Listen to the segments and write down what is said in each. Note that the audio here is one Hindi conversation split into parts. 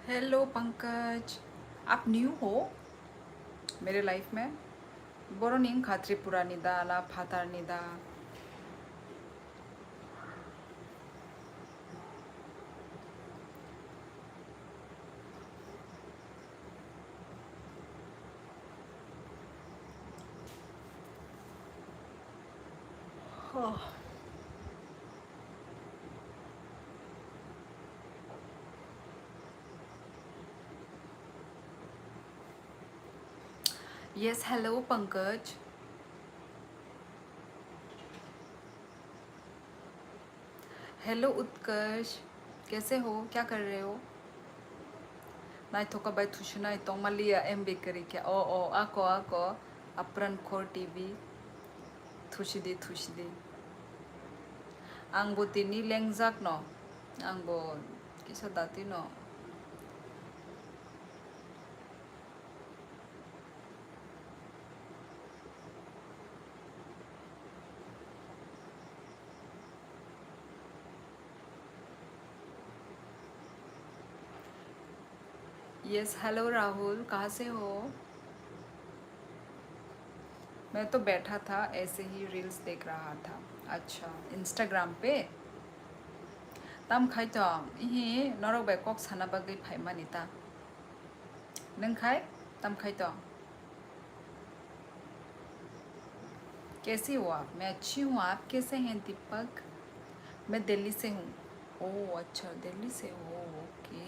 हेलो पंकज, आप न्यू हो मेरे लाइफ में। बोरोनिंग खात्री पुरानिदा ला फातारनिदा। Yes, hello Pankaj. Hello Utkarsh, कैसे हो, क्या कर रहे हो? नाइ थोका बाय थुशना तो मलिया एम बेकरी क्या ओ आको अपरन खोर टीवी थुशिदी आंबो तिनी लेंजाक न आंबो किसा दाती न। यस, हेलो राहुल, कहाँ से हो? मैं तो बैठा था, ऐसे ही रील्स देख रहा था। अच्छा, इंस्टाग्राम पे तम खाइतों इही नरक बैकक साना बागै फाइमानिता नंग खाई तम खाइतों। कैसी हो आप? मैं अच्छी हूँ, आप कैसे हैं दीपक? मैं दिल्ली से हूँ। ओह अच्छा, दिल्ली से हो, ओके।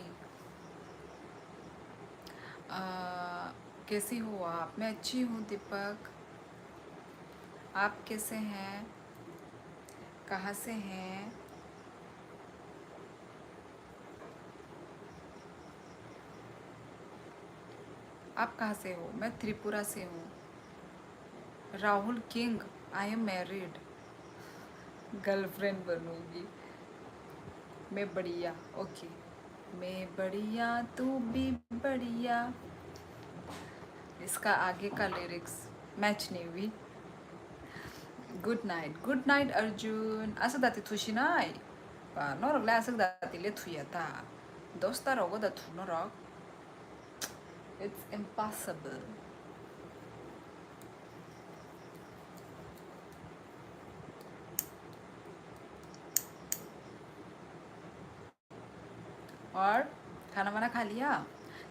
कैसी हो आप? मैं अच्छी हूँ दीपक, आप कैसे हैं? कहाँ से हैं? आप कहाँ से हो? मैं त्रिपुरा से हूँ। Rahul King, I am married, girlfriend बनूंगी। मैं बढ़िया, ओके। मैं बढ़िया, तू भी बढ़िया। इसका आगे का लिरिक्स मैच नहीं हुई। Good night Arjun. असक दाती थुशी नाय नरक ला असक दाती ले थुया था दोस्ता रगो दा थु नरक। It's impossible. और खाना वाना खा लिया?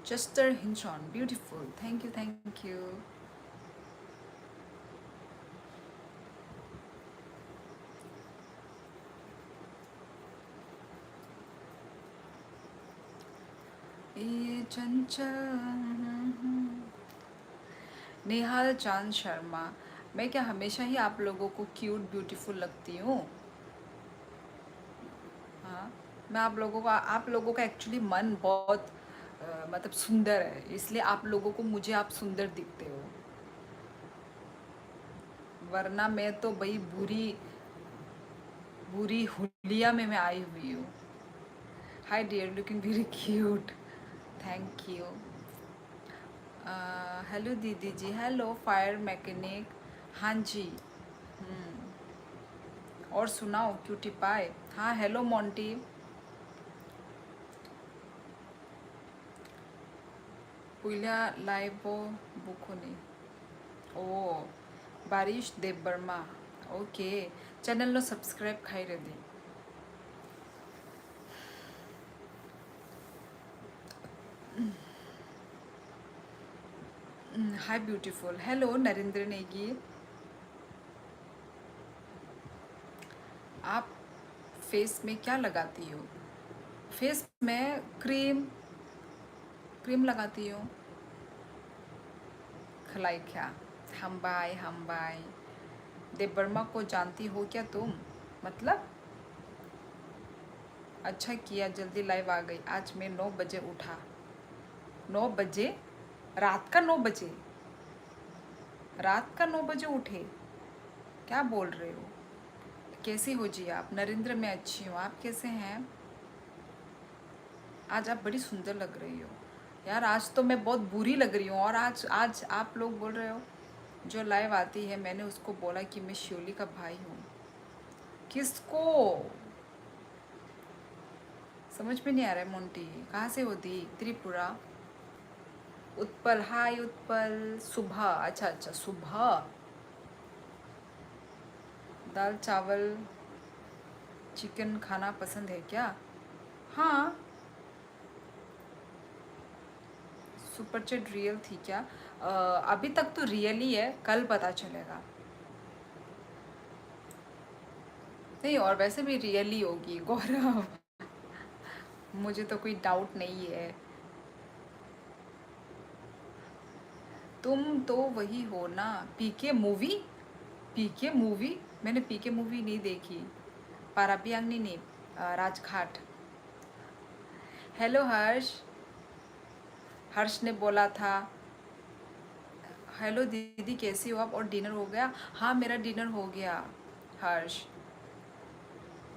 Chester Hinchon, beautiful, thank you thank you. ये चंचल निहाल चांद शर्मा, मैं क्या हमेशा ही आप लोगों को क्यूट ब्यूटीफुल लगती हूँ? हाँ, मैं आप लोगों का एक्चुअली मन बहुत मतलब सुंदर है, इसलिए आप लोगों को मुझे आप सुंदर दिखते हो। वरना मैं तो भाई बुरी बुरी हुलिया में मैं आई हुई हूँ। Hi dear, looking very cute, thank you. Hello दीदी जी, हेलो फायर मैकेनिक। हाँ जी। और सुनाओ, क्यूटी पाए। हाँ, हेलो मोंटी। पुलिया लाइबो बुकुनी। ओ बारिश देव वर्मा, ओके। चैनल नो सब्सक्राइब खाई दी। Hi beautiful, hello Narendra Negi. आप फेस में क्या लगाती हो? फेस में क्रीम क्रीम लगाती हो। खलाई क्या? हम बाय देव वर्मा को जानती हो क्या तुम? मतलब अच्छा किया जल्दी लाइव आ गई। आज मैं 9 बजे उठा। 9 बजे? रात का 9 बजे? रात का 9 बजे उठे? क्या बोल रहे हो? कैसी हो जी आप? नरेंद्र, मैं अच्छी हूँ, आप कैसे हैं? आज आप बड़ी सुंदर लग रही हो। यार आज तो मैं बहुत बुरी लग रही हूँ, और आज आज आप लोग बोल रहे हो जो लाइव आती है, मैंने उसको बोला कि मैं शिवली का भाई हूँ। किसको? समझ में नहीं आ रहा है मोंटी। कहाँ से होती? त्रिपुरा। उत्पल, हाय उत्पल। सुबह, अच्छा अच्छा सुबह। दाल चावल चिकन खाना पसंद है क्या? हाँ। सुपर चैट रियल थी क्या? अभी तक तो रियल ही है, कल पता चलेगा। नहीं, और वैसे भी रियल ही होगी गौरव। मुझे तो कोई डाउट नहीं है। तुम तो वही हो ना। पीके मूवी? पीके मूवी? मैंने पीके मूवी नहीं देखी। पाराबियांगनी नहीं, राजघाट। हेलो हर्ष। हर्ष ने बोला था। हेलो दीदी, कैसी हो आप? और डिनर हो गया? हाँ, मेरा डिनर हो गया। हर्ष,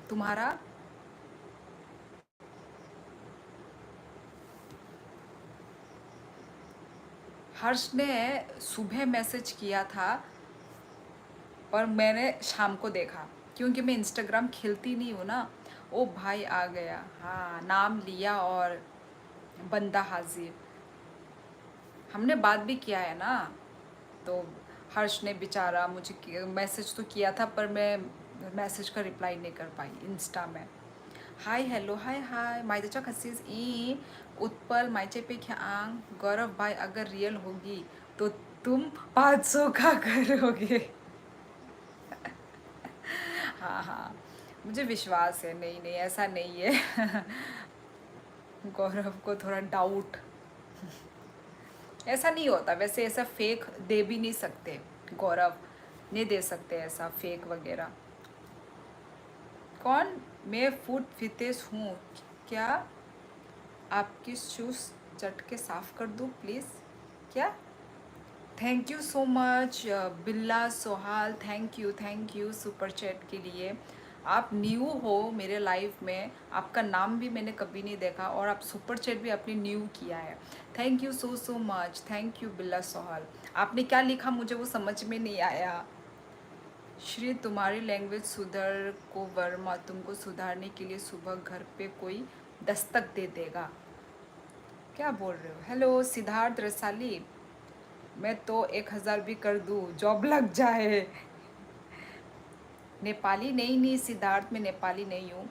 तुम्हारा? हर्ष ने सुबह मैसेज किया था, पर मैंने शाम को देखा, क्योंकि मैं इंस्टाग्राम खेलती नहीं हूँ ना। ओ भाई आ गया, हाँ नाम लिया और बंदा हाजिर। हमने बात भी किया है ना। तो हर्ष ने बेचारा मुझे मैसेज तो किया था, पर मैं मैसेज का रिप्लाई नहीं कर पाई इंस्टा में। हाय हेलो हाय हाय माइचा खसीस ई उत्पल माइचे पे ख्यांग गौरव भाई, अगर रियल होगी तो तुम 500 का करोगे। हाँ हाँ, मुझे विश्वास है। नहीं नहीं, ऐसा नहीं है। गौरव को थोड़ा डाउट। ऐसा नहीं होता वैसे, ऐसा फेक दे भी नहीं सकते गौरव, नहीं दे सकते ऐसा फेक वगैरह। कौन? मैं फूड फितेस हूँ क्या? आपकी शूज़ चट के साफ़ कर दूँ प्लीज़? क्या? थैंक यू सो मच बिल्ला सोहाल, थैंक यू सुपर चैट के लिए। आप न्यू हो मेरे लाइफ में, आपका नाम भी मैंने कभी नहीं देखा, और आप सुपर चैट भी अपनी न्यू किया है। Thank you so so much, thank you बिल्ला सोहाल। आपने क्या लिखा मुझे वो समझ में नहीं आया। श्री, तुम्हारी लैंग्वेज सुधर को वर्मा, तुमको सुधारने के लिए सुबह घर पे कोई दस्तक दे देगा। क्या बोल रहे हो? हेलो सिद्धार्थ रसाली, मैं तो 1000 भी कर दूँ, जॉब लग जाए। नेपाली नहीं नहीं सिद्धार्थ, मैं नेपाली नहीं हूँ।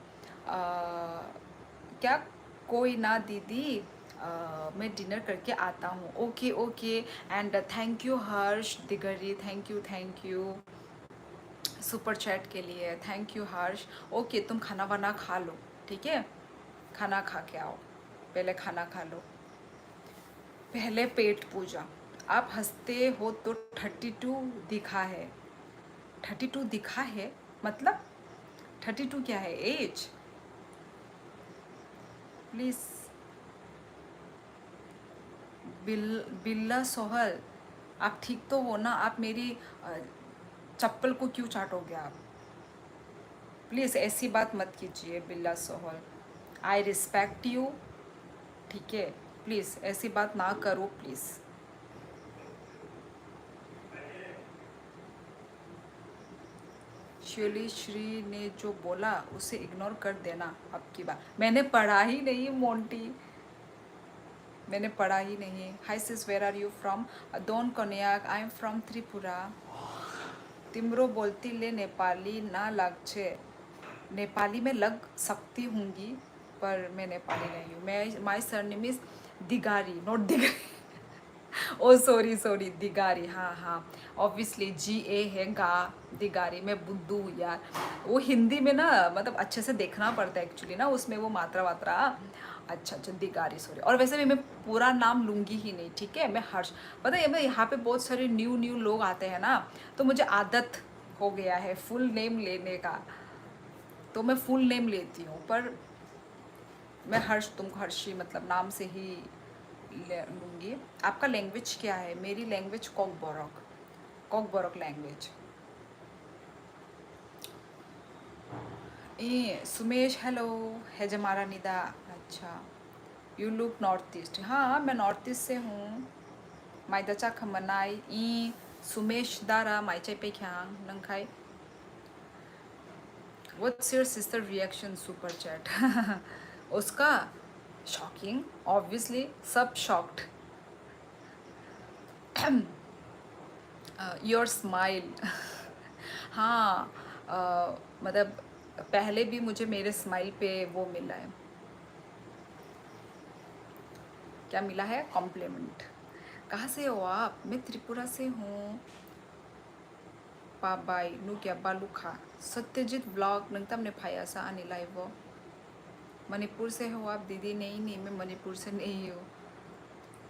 क्या? कोई ना दीदी, मैं डिनर करके आता हूँ। Okay okay. And thank you Harsh Digari, thank you super chat के लिए। Thank you Harsh. ओके, तुम खाना वाना खा लो, ठीक है? खाना खा के आओ, पहले खाना खा लो, पहले पेट पूजा। आप हंसते हो तो 32 दिखा है। 32 दिखा है मतलब 32 क्या है एज? प्लीज़। बिल्ला सोहल, आप ठीक तो हो ना? आप मेरी चप्पल को क्यों चाटोगे आप? प्लीज़ ऐसी बात मत कीजिए बिल्ला सोहल। आई रिस्पेक्ट यू, ठीक है? प्लीज़ ऐसी बात ना करो प्लीज़। श्योली श्री ने जो बोला उसे इग्नोर कर देना अब की बार। मैंने पढ़ा ही नहीं मोंटी, मैंने पढ़ा ही नहीं। Hi sis, where are you from? Don Konyak, I am from Tripura. तिमरो बोलती ले नेपाली ना लग छे। नेपाली में लग सकती होंगी, पर मैं नेपाली नहीं हूँ। मैं my surname is Digari, not Digari. ओ सॉरी सॉरी, दिगारी, हाँ हाँ। ऑब्वियसली GA है गा, दिगारी। मैं बुद्धू हूँ यार। वो हिंदी में ना मतलब अच्छे से देखना पड़ता है एक्चुअली ना, उसमें वो मात्रा वात्रा। अच्छा अच्छा, दिगारी, सॉरी। और वैसे भी मैं पूरा नाम लूँगी ही नहीं, ठीक है? मैं हर्ष। पता है मैं यहाँ पे बहुत सारे न्यू लोग आते हैं ना, तो मुझे आदत हो गया है फुल नेम लेने का, तो मैं फुल नेम लेती हूँ। पर मैं हर्ष, तुमको हर्षी मतलब नाम से ही लूँगी। आपका लैंग्वेज क्या है? मेरी लैंग्वेज कॉकबोरक, कॉकबोरक लैंग्वेज। ए सुमेश, हेलो है जमारा निदा। अच्छा, यू लुक नॉर्थ ईस्ट। हाँ, मैं नॉर्थ ईस्ट से हूँ। माइदचा खमनाई ई सुमेश दारा माइचे पे ख्यांग नंखाई। What's your sister reaction super chat? उसका शॉकिंग, ऑब्वियसली सब शॉक्ड। Your smile. हाँ, मतलब पहले भी मुझे मेरे स्माइल पे वो मिला है, क्या मिला है, कॉम्प्लीमेंट। कहाँ से हो आप? मैं त्रिपुरा से हूँ। पाबाई नु क्या बालूखा सत्यजीत ब्लॉग नंग तमने फाया सा आने लाइव वो। मणिपुर से हो आप दीदी? नहीं नहीं, मैं मणिपुर से नहीं हूँ।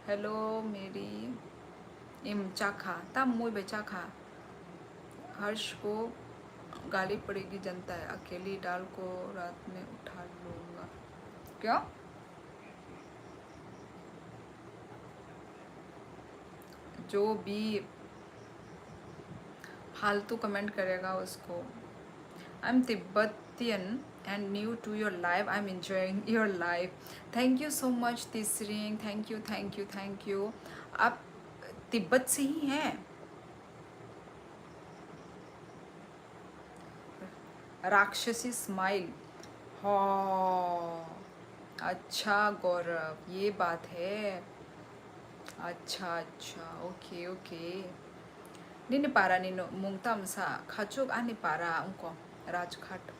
हेलो मेरी इम चाखा तम मुई बे चाखा। हर्ष को गाली पड़ेगी, जनता है, अकेली डाल को रात में उठा लूँगा। क्यों? जो भी फालतू कमेंट करेगा उसको। I am Tibetan and new to your live. I'm enjoying your live. Thank you so much तिसरिंग, thank you thank you thank you। आप तिब्बत से ही हैं? राक्षसी स्माइल। हाँ, अच्छा गौरव, ये बात है। अच्छा अच्छा, ओके ओके। निन्ने पारा निन्नो मुंगतम सा खाचुक आने पारा उनको राजघाट।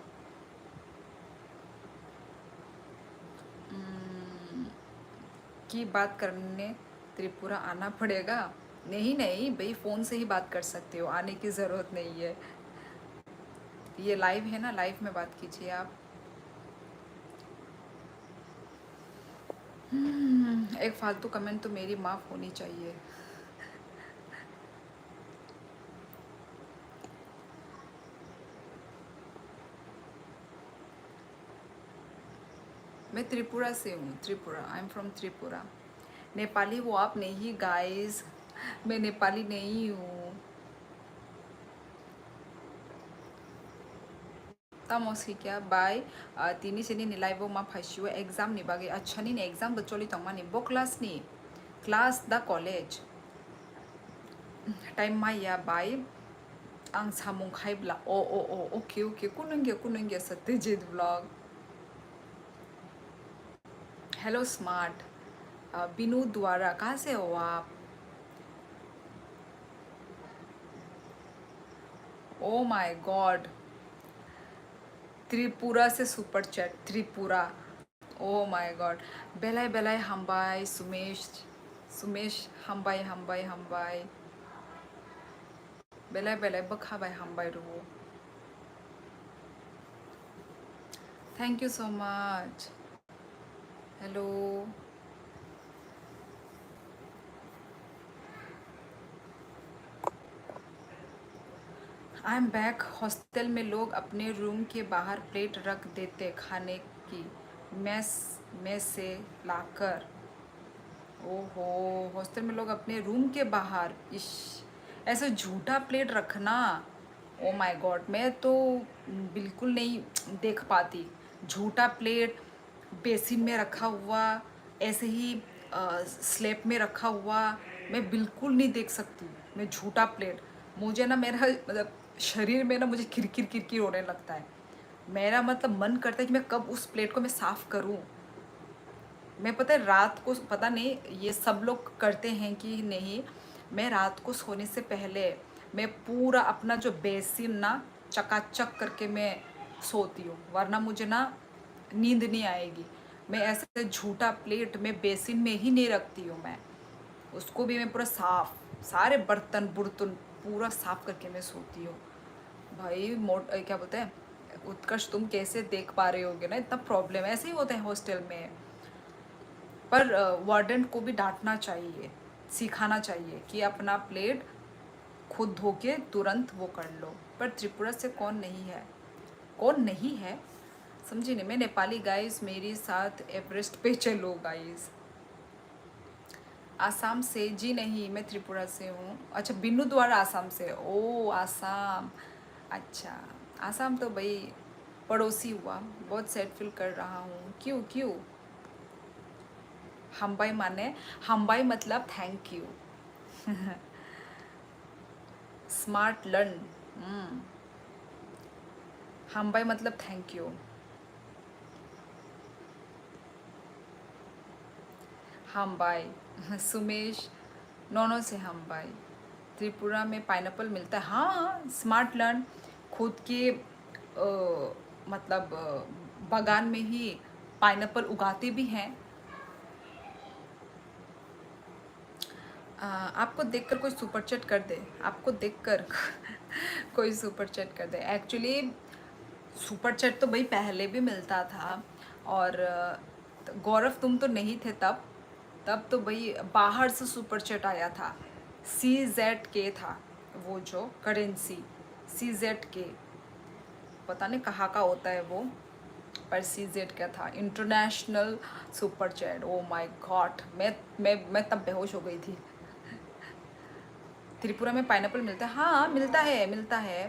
की बात करने त्रिपुरा आना पड़ेगा? नहीं नहीं भाई, फ़ोन से ही बात कर सकते हो, आने की ज़रूरत नहीं है। ये लाइव है ना, लाइव में बात कीजिए आप। एक फालतू कमेंट तो मेरी माफ़ होनी चाहिए। मैं त्रिपुरा से हूँ, त्रिपुरा, आई एम फ्रॉम त्रिपुरा। नेपाली वो आप नहीं गाइस, मैं नेपाली नहीं हूँ। तामोसी क्या बाय तिनी सेनी निलाइबो मा फाइसियो एग्जाम नि बागे। अच्छा नि एग्जाम बचोली तंगमा नि बो क्लास नि क्लास दा कॉलेज टाइम माया बाय आं सामुं खाइब्ला ओ ओके ओके कुनुंगे Satyajit blog. Hello smart Binu द्वारा, कहाँ से हो आप? ओ माय गॉड, त्रिपुरा से super chat, Tripura, O my god. बेलाय बेलाय हम्बाई सुमेश, सुमेश हम्बाई हम्बाई हम्बाई बेलाय बेलाय बखाबाय हम्बाई रुओ। Thank you so much. Hello, I am back. Hostel में लोग अपने रूम के बाहर प्लेट रख देते खाने की, मेस में से लाकर। ओहो, हॉस्टल में लोग अपने रूम के बाहर, इश, ऐसे झूठा प्लेट रखना। ओ माय गॉड, मैं तो बिल्कुल नहीं देख पाती। झूठा प्लेट बेसिन में रखा हुआ, ऐसे ही स्लेब में रखा हुआ, मैं बिल्कुल नहीं देख सकती। मैं झूठा प्लेट, मुझे ना मेरा मतलब शरीर में ना मुझे किरकिर किरकिर होने लगता है। मेरा मतलब मन करता है कि मैं कब उस प्लेट को मैं साफ़ करूं। मैं पता है रात को, पता नहीं ये सब लोग करते हैं कि नहीं, मैं रात को सोने से पहले मैं पूरा अपना जो बेसिन ना चकाचक करके मैं सोती हूँ, वरना मुझे ना नींद नहीं आएगी। मैं ऐसे झूठा प्लेट में बेसिन में ही नहीं रखती हूँ, मैं उसको भी मैं पूरा साफ, सारे बर्तन बुर्तन पूरा साफ करके मैं सोती हूँ। भाई क्या बोलते हैं उत्कर्ष, तुम कैसे देख पा रहे होगे ना, इतना प्रॉब्लम ऐसे ही होता है हॉस्टल में। पर वार्डन को भी डांटना चाहिए, सिखाना चाहिए कि अपना प्लेट खुद धो के तुरंत वो कर लो। पर त्रिपुरा से कौन नहीं है, कौन नहीं है, समझी नहीं मैं। नेपाली गाइस मेरी साथ एवरेस्ट पे चलो गाइस। आसाम से? जी नहीं, मैं त्रिपुरा से हूँ। अच्छा, बिन्नू द्वारा आसाम से? ओ आसाम, अच्छा। आसाम तो भाई पड़ोसी हुआ, बहुत सैड फील कर रहा हूँ। क्यों क्यों? हम्बाई माने, हम्बाई मतलब थैंक यू। स्मार्ट लर्न, हम्बाई मतलब थैंक यू। हम बाई सुमेश नौनो से हम बाई। त्रिपुरा में पाइनएप्पल मिलता है, हाँ स्मार्ट लर्न खुद के मतलब बागान में ही पाइनएप्पल उगाते भी हैं। आपको देखकर कोई सुपर चैट कर दे, आपको देखकर कोई सुपर चैट कर दे। एक्चुअली सुपर चैट तो भाई पहले भी मिलता था, और गौरव तुम तो नहीं थे तब, तब तो भाई बाहर से सुपर चैट आया था। CZK था वो जो करेंसी, CZK पता नहीं कहाँ का होता है वो, पर CZ का था, international super chat. O my God, मैं तब बेहोश हो गई थी। त्रिपुरा में पाइनएप्पल मिलता है, हाँ मिलता है मिलता है।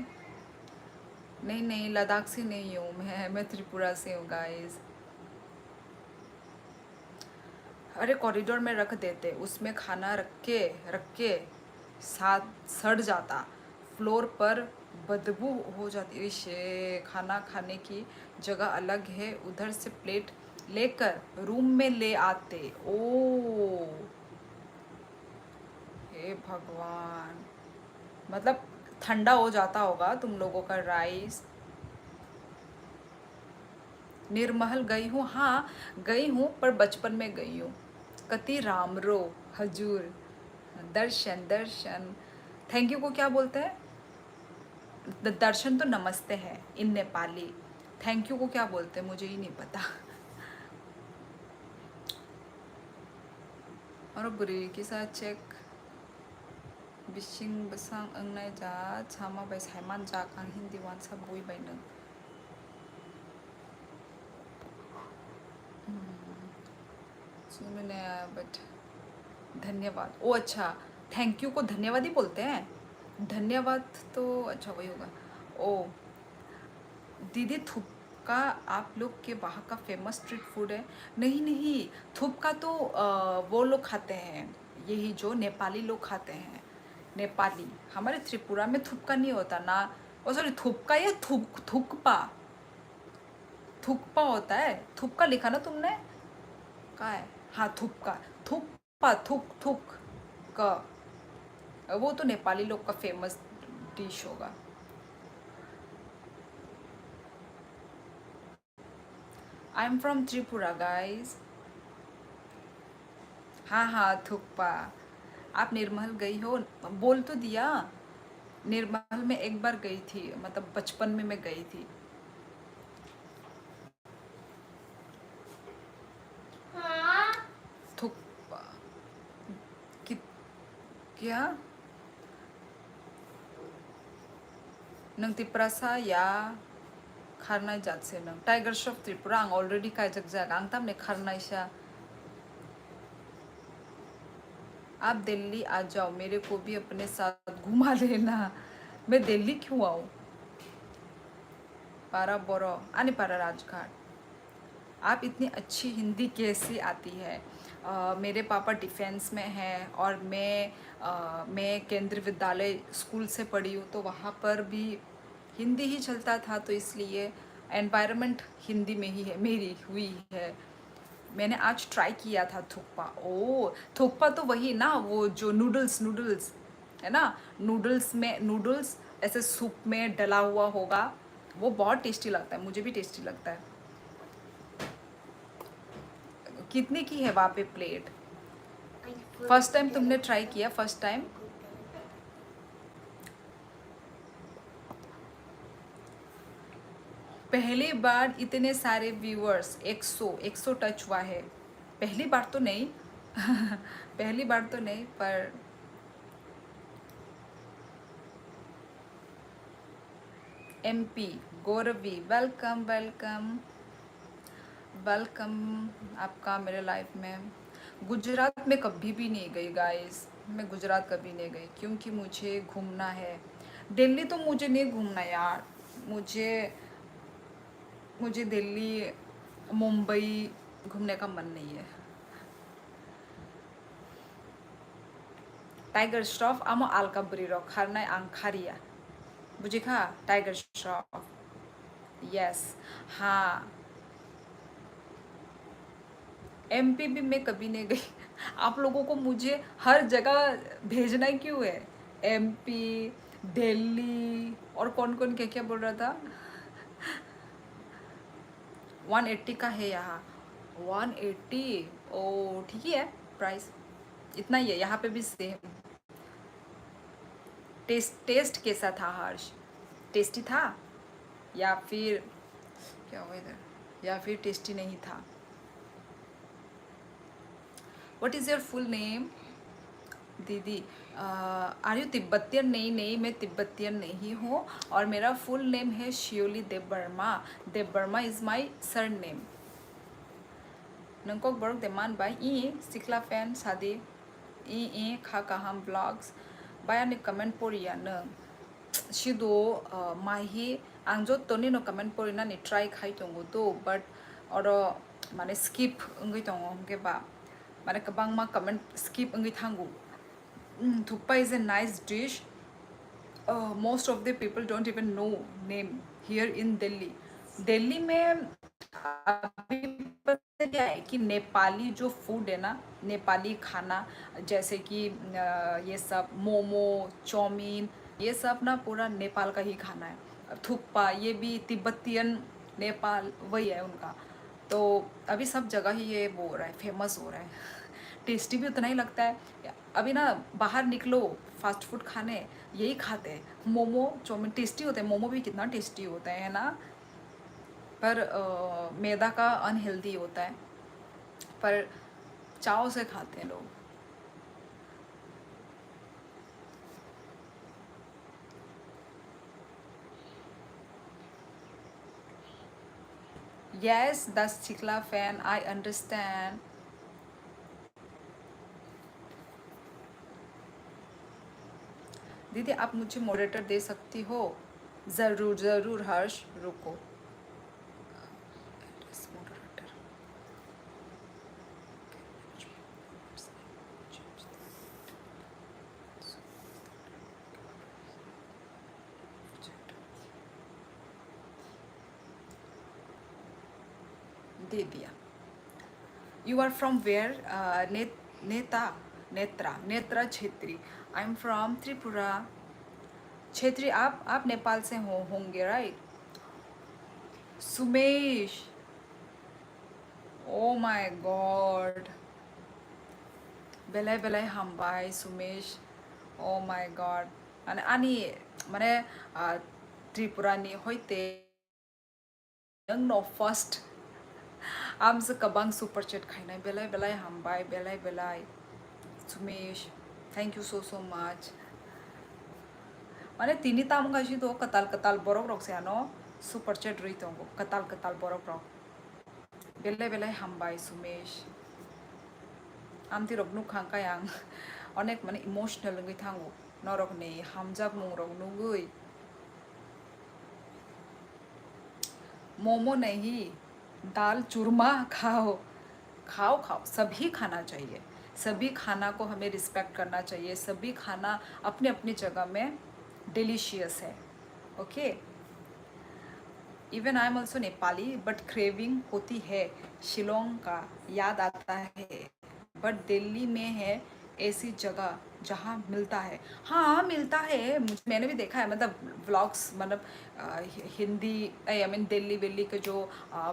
नहीं नहीं, लद्दाख से नहीं हूँ मैं त्रिपुरा से हूँ गाइस। अरे कॉरिडोर में रख देते, उसमें खाना रख के साथ सड़ जाता, फ्लोर पर बदबू हो जाती। इशे, खाना खाने की जगह अलग है, उधर से प्लेट लेकर रूम में ले आते। ओ हे भगवान, मतलब ठंडा हो जाता होगा तुम लोगों का राइस। निर्महल गई हूँ, हाँ गई हूँ, पर बचपन में गई हूँ। कति रामरो हजूर, दर्शन दर्शन। थैंक यू को क्या बोलते हैं? दर्शन तो नमस्ते है इन नेपाली। थैंक यू को क्या बोलते हैं मुझे ही नहीं पता। और बुरी के साथ चेक बिशिंग बसांग अंगनाय जा छामा बाय साइमान जा कांग हिंदी वान सब बुई बाय नंग। सुनने बट धन्यवाद, ओ अच्छा, थैंक यू को धन्यवाद ही बोलते हैं। धन्यवाद तो अच्छा वही होगा। ओ दीदी, थुपका आप लोग के वहाँ का फेमस स्ट्रीट फूड है? नहीं नहीं, थुपका तो वो लोग खाते हैं, यही जो नेपाली लोग खाते हैं। नेपाली, हमारे त्रिपुरा में थुपका नहीं होता ना। ओ सॉरी, थुपका या थुकपा, थुकपा होता है। थुपका लिखा ना तुमने, का है? हाँ थुपका, थुकपा, थुक का, वो तो नेपाली लोग का फेमस डिश होगा। आई एम फ्रॉम त्रिपुरा गाइज। हाँ हाँ थुक्पा। आप निर्मल गई हो? बोल तो दिया, निर्मल में एक बार गई थी, मतलब बचपन में मैं गई थी। हाँ? थुक्पा कि, क्या नंग त्रिपुरासा या खारनाय जात से नंग टाइगर श्रॉफ त्रिपुरा आं ऑलरेडी काय जग जाग आं तब ने खारनाय सा। आप दिल्ली आ जाओ, मेरे को भी अपने साथ घुमा देना। मैं दिल्ली क्यों आऊँ? पारा बोरो आने पारा राजघाट। आप इतनी अच्छी हिंदी कैसे आती है? मेरे पापा डिफेंस में हैं, और मैं केंद्रीय विद्यालय स्कूल से पढ़ी हूँ, तो वहाँ पर भी हिंदी ही चलता था, तो इसलिए एनवायरनमेंट हिंदी में ही है, मेरी हुई है। मैंने आज ट्राई किया था थुक्पा। ओ थुक्पा तो वही ना, वो जो नूडल्स नूडल्स है ना, नूडल्स में नूडल्स ऐसे सूप में डला हुआ होगा, वो बहुत टेस्टी लगता है, मुझे भी टेस्टी लगता है। कितने की है वहाँ पे प्लेट? फर्स्ट टाइम तुमने ट्राई किया? First time? पहली बार इतने सारे व्यूअर्स, 100 टच हुआ है। पहली बार तो नहीं पहली बार तो नहीं, पर MP Gauravi, welcome welcome welcome आपका मेरे लाइफ में। गुजरात में कभी भी नहीं गई गाइस, मैं गुजरात कभी नहीं गई, क्योंकि मुझे घूमना है। दिल्ली तो मुझे नहीं घूमना यार, मुझे मुझे दिल्ली मुंबई घूमने का मन नहीं है। टाइगर श्रॉफ आमो आलकाबरी रो खारनाय आं खारिया बुझे खा टाइगर श्रॉफ। यस, हाँ एमपी भी मैं कभी नहीं गई। आप लोगों को मुझे हर जगह भेजना ही क्यों है? एमपी, दिल्ली और कौन कौन क्या क्या बोल रहा था? 180 का है यहाँ। 180? ओ ठीक ही है प्राइस, इतना ही है यहाँ पे भी सेम। टेस्ट कैसा था हर्ष? टेस्टी था या फिर क्या हुआ इधर, या फिर टेस्टी नहीं था? What is your full name दीदी? Are you Tibetan? नहीं नहीं, मैं तिब्बतियन नहीं हूँ, और मेरा फुल नेम है Shioli Dev Varma. Dev Varma is my surname. नोंखौ बरक देमान बाय ई सिक्ला फैन सादी ई खा काहाम ब्लॉग्स बायानि कमेंट पोरिया नों सिदो माही आं जो तोनी नो कमेंट पोरिना नि ट्राई खाई दंगो दो बाट और माने स्किप अंगै दंगो हमके बा माने कबां मा कमेंट स्किप अंगै थांगो। Thukpa is a nice dish. Most of the people don't even know name here in Delhi. Delhi में अभी पता क्या है कि नेपाली जो फूड है ना, नेपाली खाना, जैसे कि ये सब मोमो, चाउमीन, ये सब ना पूरा नेपाल का ही खाना है। थुक्पा ये भी तिब्बतियन, नेपाल वही है उनका। तो अभी सब जगह ही ये वो हो रहा है, फेमस हो रहा है। टेस्टी भी उतना ही लगता है। अभी ना बाहर निकलो फास्ट फूड खाने, यही खाते हैं, मोमो चाउमीन टेस्टी होते हैं, मोमो भी कितना टेस्टी होता है ना, पर मैदा का अनहेल्दी होता है, पर चाव से खाते हैं लोग। यस द चिकला फैन, आई अंडरस्टैंड। दीदी आप मुझे मॉडरेटर दे सकती हो? ज़रूर ज़रूर हर्ष, रुको। मॉडरेटर दे दिया। You are from where? Netra Chhetri. I am from Tripura. Chhetri आप नेपाल से होंगे right? Sumesh, oh my god, बेलाय बेलाय हामबाय सुमेश, ओ माय गॉड। माने आनी माने त्रिपुरानि हयते नों फर्स्ट आमसे कबां सुपर चेट खाइनाय, बेलाय बेलाय हामबाय, बेलाय बेलाय Sumesh, thank you so much. माने तिनी ताम गासी तो कताल कताल बरक रक सेनो सुपर चेट रही तो कताल कताल बरक रक, बेलाय बेलाय हामबाय सुमेश। आमती रक नुखांखाय आं अनेक माने इमोशनल नगै थांगो नरक ने हामजाक मुंग रक नुगै। मोमो नहीं, दाल चूरमा खाओ खाओ खाओ, सभी खाना चाहिए, सभी खाना को हमें रिस्पेक्ट करना चाहिए, सभी खाना अपने अपनी जगह में डिलीशियस है। Okay, even I am also Nepali but craving होती है शिलोंग का, याद आता है, बट दिल्ली में है ऐसी जगह जहाँ मिलता है। हाँ मिलता है, मैंने भी देखा है, मतलब व्लॉग्स, मतलब Hindi I mean Delhi Willey के जो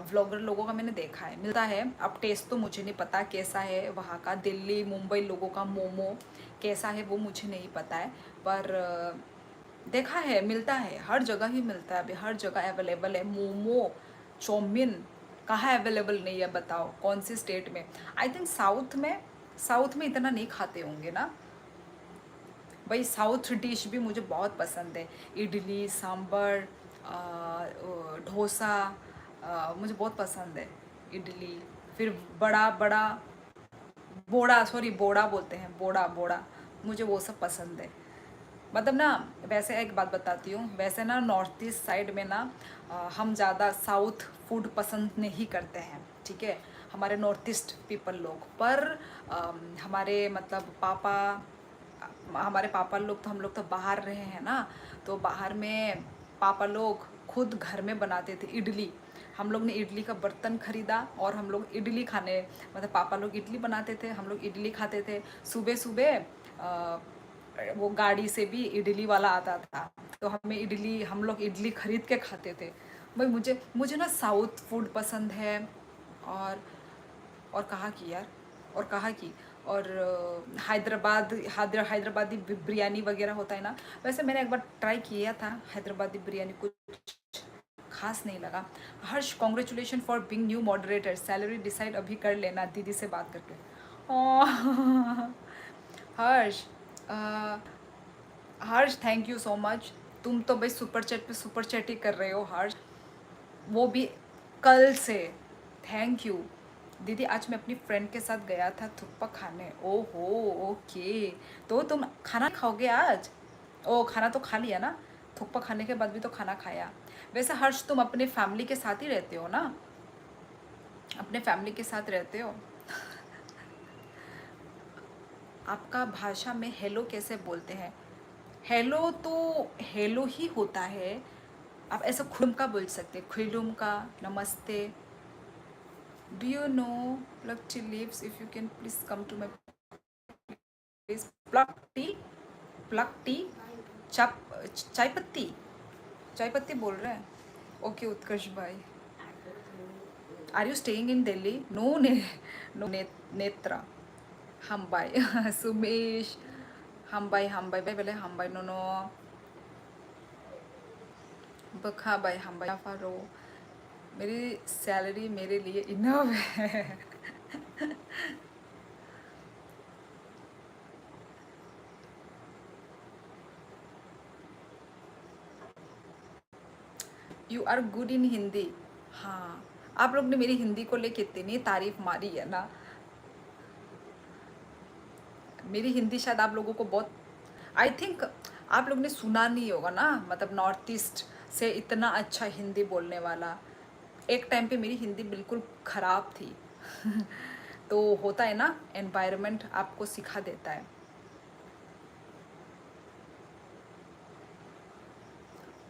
व्लॉगर लोगों का मैंने देखा है, मिलता है। अब टेस्ट तो मुझे नहीं पता कैसा है वहाँ का, दिल्ली मुंबई लोगों का मोमो कैसा है वो मुझे नहीं पता है, पर देखा है मिलता है, हर जगह ही मिलता है, अभी हर जगह अवेलेबल है। मोमो चाउमीन कहाँ अवेलेबल नहीं है बताओ, कौन सी स्टेट में? आई थिंक साउथ में इतना नहीं खाते होंगे ना भाई। साउथ डिश भी मुझे बहुत पसंद है, इडली सांभर, डोसा, मुझे बहुत पसंद है इडली। फिर बड़ा बड़ा बोड़ा, सॉरी बोड़ा बोलते हैं, बोड़ा बोड़ा, मुझे वो सब पसंद है। मतलब ना, वैसे एक बात बताती हूँ, वैसे ना नॉर्थ ईस्ट साइड में ना हम ज़्यादा साउथ फूड पसंद नहीं करते हैं, ठीक है, हमारे नॉर्थ ईस्ट पीपल लोग, पर हमारे मतलब हमारे पापा लोग तो, हम लोग तो बाहर रहे हैं ना, तो बाहर में पापा लोग खुद घर में बनाते थे इडली। हम लोग ने इडली का बर्तन खरीदा और हम लोग इडली खाने, मतलब पापा लोग इडली बनाते थे, हम लोग इडली खाते थे। सुबह सुबह वो गाड़ी से भी इडली वाला आता था, तो हमें इडली, हम लोग इडली खरीद के खाते थे। भाई मुझे मुझे ना साउथ फूड पसंद है। और और कहाँ की यार, और कहाँ की, और हैदराबादी बिरयानी वगैरह होता है ना। वैसे मैंने एक बार ट्राई किया था हैदराबादी बिरयानी, कुछ खास नहीं लगा। Harsh, congratulation for being new moderator, salary decide अभी कर लेना दीदी से बात करके। Oh Harsh, uh, Harsh thank you so much. तुम तो भाई सुपर चैट पे सुपर चैट ही कर रहे हो हर्ष, वो भी कल से। थैंक यू दीदी। आज मैं अपनी फ्रेंड के साथ गया था थुप्पा खाने। ओहो, ओके। तो तुम खाना खाओगे आज? ओ, खाना तो खा लिया ना, थुप्पा खाने के बाद भी तो खाना खाया। वैसे हर्ष, तुम अपने फैमिली के साथ ही रहते हो ना? अपने फैमिली के साथ रहते हो? आपका भाषा में हेलो कैसे बोलते हैं? हेलो तो हेलो ही होता है। आप ऐसा खुलुम का बोल सकते हैं, खुलुम का, नमस्ते। Do you know plug tea leaves? If you can please come to my place. Plug tea, plug tea, चप चाय पत्ती, चाय पत्ती बोल रहे हैं। ओके उत्कर्ष भाई, are you staying in Delhi? No ने, नो नेत्रा, हम बाय सुमेश, हम बाय बाय बोले, हम बाय नो नो, बखा बाय, हम बाय फारो। मेरी सैलरी मेरे लिए इनफ है। You are good in Hindi. हाँ, आप लोग ने मेरी हिंदी को लेके इतनी तारीफ मारी है ना। मेरी हिंदी शायद आप लोगों को बहुत, आई थिंक आप लोग ने सुना नहीं होगा ना, मतलब नॉर्थ ईस्ट से इतना अच्छा हिंदी बोलने वाला। एक टाइम पे मेरी हिंदी बिल्कुल ख़राब थी। तो होता है ना, एनवायरनमेंट आपको सिखा देता है।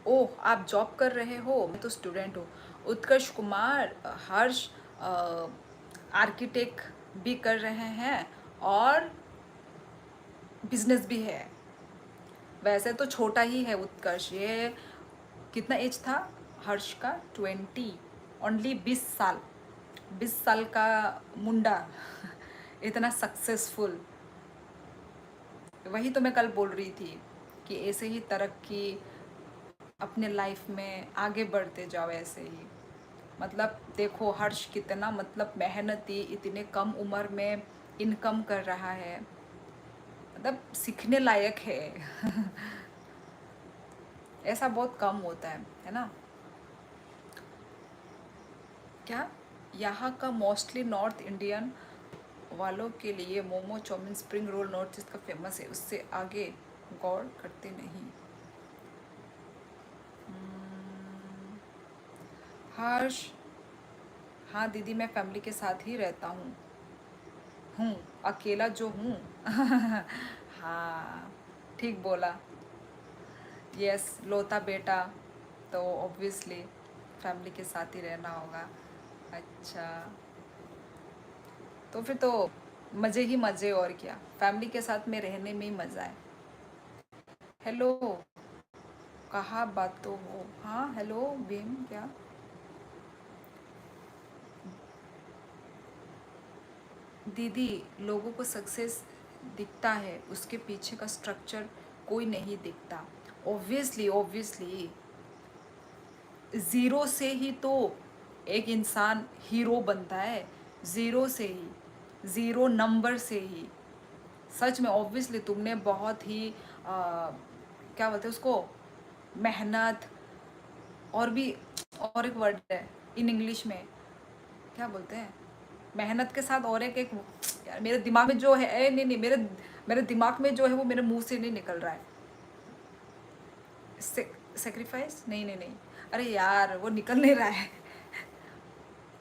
ओह, आप जॉब कर रहे हो? मैं तो स्टूडेंट हूँ। उत्कर्ष कुमार, हर्ष आर्किटेक्ट भी कर रहे हैं और बिजनेस भी है। वैसे तो छोटा ही है उत्कर्ष, ये कितना एज था हर्ष का? 20, ओनली 20 साल, 20 साल का मुंडा। इतना सक्सेसफुल। वही तो मैं कल बोल रही थी कि ऐसे ही तरक्की अपने लाइफ में आगे बढ़ते जाओ ऐसे ही। मतलब देखो हर्ष कितना, मतलब मेहनती, इतने कम उम्र में इनकम कर रहा है, मतलब सीखने लायक है। ऐसा बहुत कम होता है ना? क्या, यहाँ का मोस्टली नॉर्थ इंडियन वालों के लिए momo, chow mein, spring roll north east का फेमस है, उससे आगे गौर करते नहीं। हर्ष, हाँ दीदी, मैं फैमिली के साथ ही रहता हूँ अकेला जो हूँ। हाँ, ठीक बोला। यस, लौता बेटा, तो ऑब्वियसली फैमिली के साथ ही रहना होगा। अच्छा, तो फिर तो मज़े ही मज़े, और क्या, फैमिली के साथ में रहने में ही मज़ा है। हेलो, कहाँ बात तो हो? हाँ हेलो भीम, क्या? दीदी, लोगों को सक्सेस दिखता है, उसके पीछे का स्ट्रक्चर कोई नहीं दिखता। ऑब्वियसली ऑब्वियसली, ज़ीरो से ही तो एक इंसान हीरो बनता है, ज़ीरो से ही, ज़ीरो नंबर से ही। सच में ऑब्वियसली तुमने बहुत ही क्या बोलते हैं उसको, मेहनत, और भी, और एक वर्ड है इन इंग्लिश में, क्या बोलते हैं, मेहनत के साथ और एक यार मेरे दिमाग में जो है, नहीं नहीं, मेरे मेरे दिमाग में जो है वो मेरे मुंह से नहीं निकल रहा है। सेक्रीफाइस, नहीं नहीं नहीं, अरे यार वो निकल नहीं रहा है।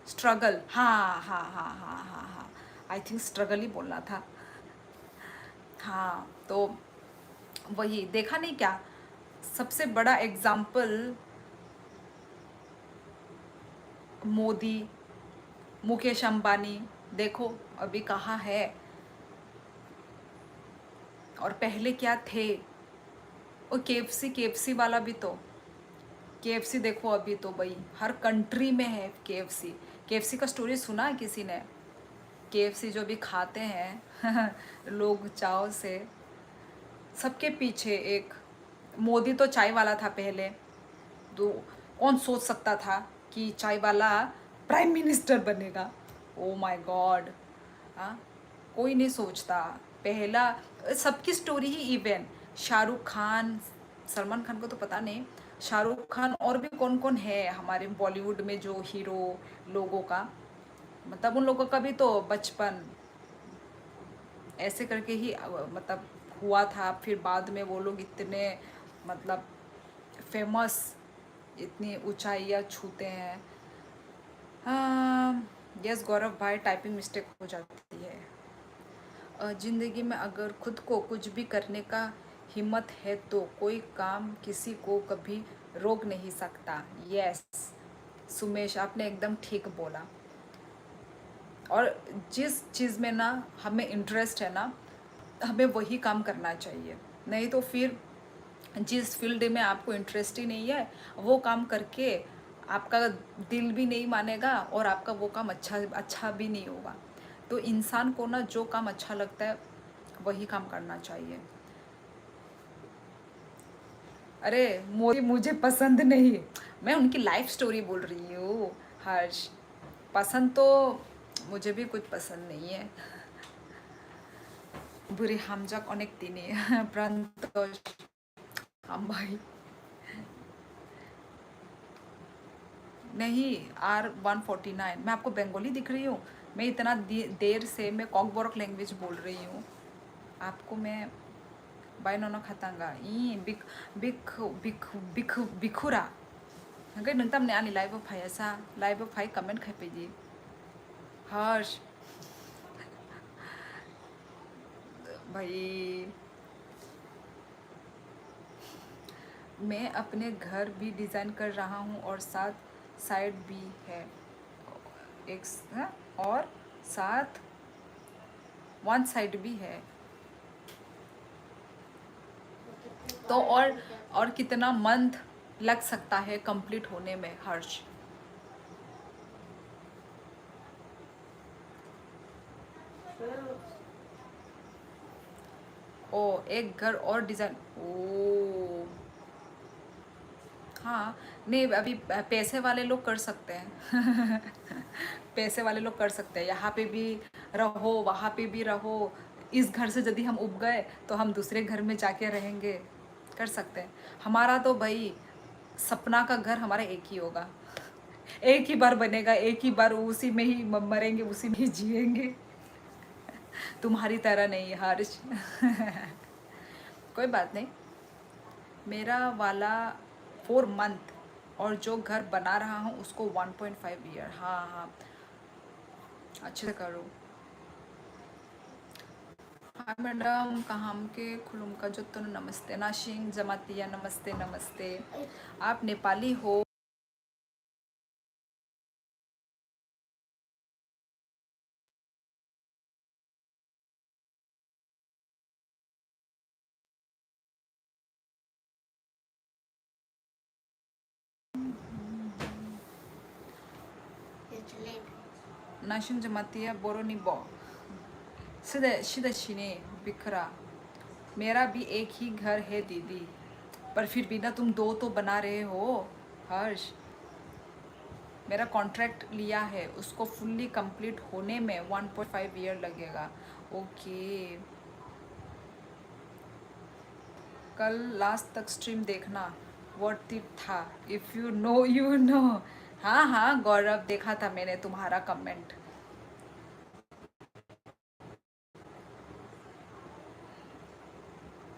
स्ट्रगल, हाँ हाँ हाँ हाँ हाँ हाँ, आई थिंक स्ट्रगल ही बोलना था। हाँ, तो वही देखा नहीं क्या, सबसे बड़ा एग्जाम्पल। मोदी, मुकेश अंबानी, देखो अभी कहाँ है और पहले क्या थे। और केएफसी वाला भी तो, केएफसी देखो अभी तो भाई हर कंट्री में है केएफसी। केएफसी का स्टोरी सुना है किसी ने? केएफसी जो भी खाते हैं लोग चाव से, सबके पीछे एक मोदी तो चाय वाला था पहले। तो कौन सोच सकता था कि चाय वाला प्राइम मिनिस्टर बनेगा? ओ माय गॉड। हाँ, कोई नहीं सोचता। पहला सबकी स्टोरी ही इवन, शाहरुख खान, सलमान खान को तो पता नहीं, शाहरुख खान और भी कौन कौन है हमारे बॉलीवुड में जो हीरो लोगों का, मतलब उन लोगों का भी तो बचपन ऐसे करके ही मतलब हुआ था। फिर बाद में वो लोग इतने मतलब फेमस, इतनी ऊंचाइयाँ छूते हैं। हाँ, यस गौरव भाई, टाइपिंग मिस्टेक हो जाती है। ज़िंदगी में अगर खुद को कुछ भी करने का हिम्मत है तो कोई काम किसी को कभी रोक नहीं सकता। यस सुमेश, आपने एकदम ठीक बोला। और जिस चीज़ में ना हमें इंटरेस्ट है ना, हमें वही काम करना चाहिए। नहीं तो फिर जिस फील्ड में आपको इंटरेस्ट ही नहीं है, वो काम करके आपका दिल भी नहीं मानेगा और आपका वो काम अच्छा अच्छा भी नहीं होगा। तो इंसान को ना जो काम अच्छा लगता है वही काम करना चाहिए। अरे मोदी मुझे पसंद नहीं, मैं उनकी लाइफ स्टोरी बोल रही हूँ हर्ष। पसंद तो मुझे भी कुछ पसंद नहीं है। बुरी हमजाक अनेक दिने प्रांत हम भाई नहीं। R149, मैं आपको बंगाली दिख रही हूँ? मैं इतना देर से मैं कॉकबोरक लैंग्वेज बोल रही हूँ आपको। मैं बाय नोनो खतांगा ई बिक बिक बिक बिक बिखुरा हंगे नोंतामने आंनि लाइव फाइ सा लाइव फाइ कमेंट खाइपेदि हर्ष भाई। मैं अपने घर भी डिज़ाइन कर रहा हूँ और साथ साइड भी है एक और साथ वन साइड भी है। तो और कितना मंथ लग सकता है कंप्लीट होने में हर्ष? ओ एक घर और डिज़ाइन, ओ हाँ। नहीं अभी पैसे वाले लोग कर सकते हैं पैसे वाले लोग कर सकते हैं, यहाँ पे भी रहो वहाँ पे भी रहो। इस घर से यदि हम उब गए तो हम दूसरे घर में जाके रहेंगे, कर सकते हैं। हमारा तो भाई सपना का घर हमारा एक ही होगा, एक ही बार बनेगा, एक ही बार उसी में ही मरेंगे, उसी में ही जिएंगे। तुम्हारी तरह नहीं हर्ष कोई बात नहीं। मेरा वाला 4 मंथ और जो घर बना रहा हूँ उसको 1.5 ईयर। हाँ हाँ, अच्छे से करो। हाँ मैडम, कहाँ के खुलुम का जो तो नमस्ते नाशिंग जमातिया, नमस्ते नमस्ते। आप नेपाली हो? नाशिंग जमातिया बोरोनी बो सीधा सीने बिखरा। मेरा भी एक ही घर है दीदी, पर फिर भी ना तुम दो तो बना रहे हो हर्ष। मेरा कॉन्ट्रैक्ट लिया है, उसको फुल्ली कंप्लीट होने में 1.5 ईयर लगेगा। ओके, कल लास्ट तक स्ट्रीम देखना, वर्थ इट था। If you know you know. हाँ हाँ गौरव, देखा था मैंने तुम्हारा कमेंट।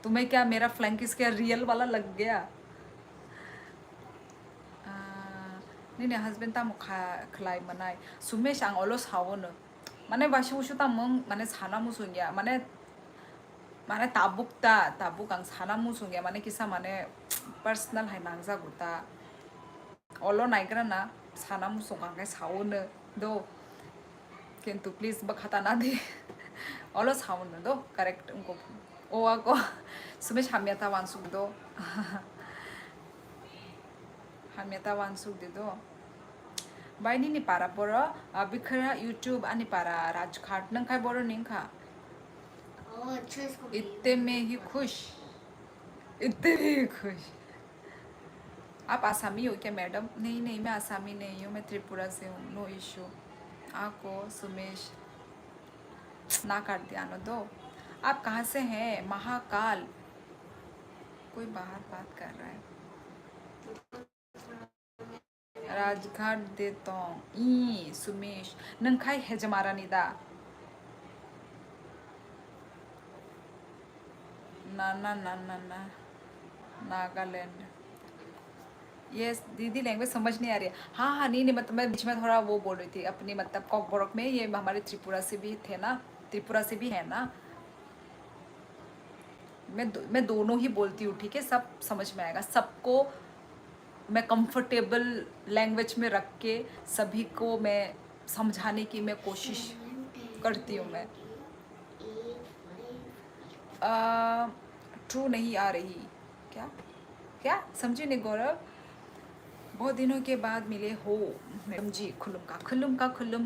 तुम्हें क्या मेरा फ्लैंकिस क्या रियल वाला लग गया? नहीं नहीं हस्बैंड तामुक खलाय मनाय सुमेश आं अलो सावोनो माने बाशी उशु तामुं माने साना मुसुंगिया माने माने ताबुक आं साना मुसुंगिया माने किसा माने पर्सनल है नांगजा गुता अलो नाइग्रा ना 사나무 속아게 사오는도 근데 प्लीज बखाता ना दे 얼어 사오는도 करेक्ट उनको 오하고 सुमेश हामियाता वानसुकदो हामियाता वानसुकदो बायनी नि पारा बरो बिखरा यूट्यूब आनी पारा राजघाट नंखाय बरो निंखा अच्छा इसको इतने में ही खुश इतने में ही खुश आप आसामी हो क्या मैडम नहीं नहीं मैं आसामी नहीं हूँ मैं त्रिपुरा से हूँ नो इशू आपको सुमेश ना काट दिया नो दो आप कहाँ से हैं महाकाल कोई बाहर बात कर रहा है राजघाट देता ई सुमेश नंखाई है जमारा निदा ना ना ना ना ना नागालैंड ये दीदी लैंग्वेज समझ नहीं आ रही है हाँ हाँ नहीं नहीं मतलब मैं बीच में थोड़ा वो बोल रही थी अपनी मतलब कॉकबोरक में ये हमारे त्रिपुरा से भी थे ना त्रिपुरा से भी है ना मैं दोनों ही बोलती हूँ ठीक है सब समझ में आएगा सबको मैं कंफर्टेबल लैंग्वेज में रख के सभी को मैं समझाने की मैं कोशिश करती हूँ मैं ट्रू नहीं आ रही क्या क्या समझे नहीं गौरव बहुत दिनों के बाद मिले हो मैडम जी खुल्लुम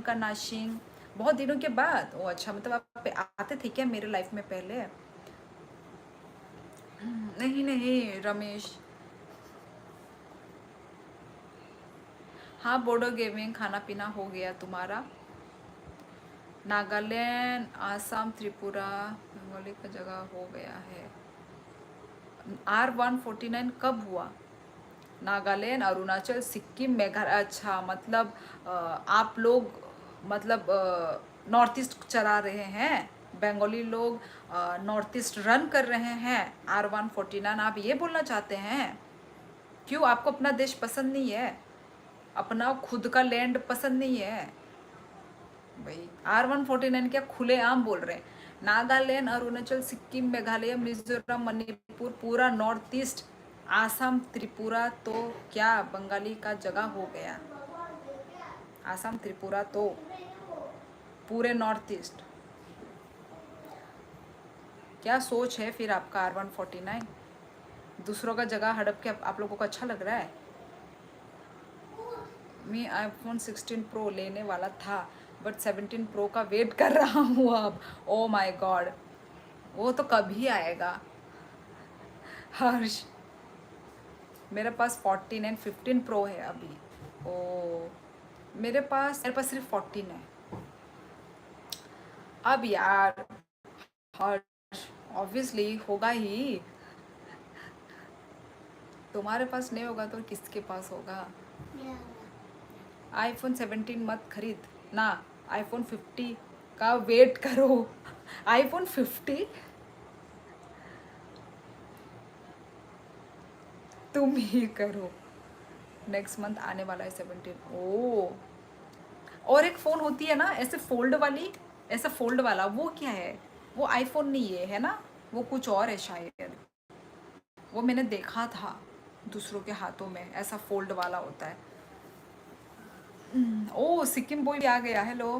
का नाशिंग बहुत दिनों के बाद ओ अच्छा मतलब आप आते थे क्या मेरे लाइफ में पहले नहीं नहीं रमेश हाँ बोडो गेमिंग खाना पीना हो गया तुम्हारा नागालैंड आसाम त्रिपुरा बंगाली का जगह हो गया है R149 कब हुआ नागालैंड अरुणाचल सिक्किम मेघालय अच्छा मतलब आप लोग मतलब नॉर्थ ईस्ट चला रहे हैं बंगाली लोग नॉर्थ ईस्ट रन कर रहे हैं R149 आप ये बोलना चाहते हैं क्यों आपको अपना देश पसंद नहीं है अपना खुद का लैंड पसंद नहीं है भाई R149 क्या खुले आम बोल रहे हैं नागालैंड अरुणाचल सिक्किम मेघालय मिजोरम मणिपुर पूरा नॉर्थ ईस्ट आसाम त्रिपुरा तो क्या बंगाली का जगह हो गया आसाम त्रिपुरा तो पूरे नॉर्थ ईस्ट क्या सोच है फिर आपका R149 दूसरों का जगह हड़प के आप लोगों को अच्छा लग रहा है मैं iPhone 16 Pro लेने वाला था बट 17 Pro का वेट कर रहा हूँ अब ओ माय गॉड वो तो कभी आएगा हर्ष मेरे पास 14 एंड 15 Pro है अभी ओ मेरे पास सिर्फ 14 है अब यार हर्ष ऑब्वियसली होगा ही तुम्हारे पास नहीं होगा तो किसके पास होगा iPhone 17 मत खरीद ना iPhone 50 का वेट करो iPhone 50 तुम ही करो नेक्स्ट मंथ आने वाला है 17 ओ और एक फ़ोन होती है ना ऐसे फोल्ड वाली ऐसा फोल्ड वाला वो क्या है वो आईफोन नहीं है ना वो कुछ और है शायद वो मैंने देखा था दूसरों के हाथों में ऐसा फोल्ड वाला होता है ओ सिक्किम बॉय भी आ गया हेलो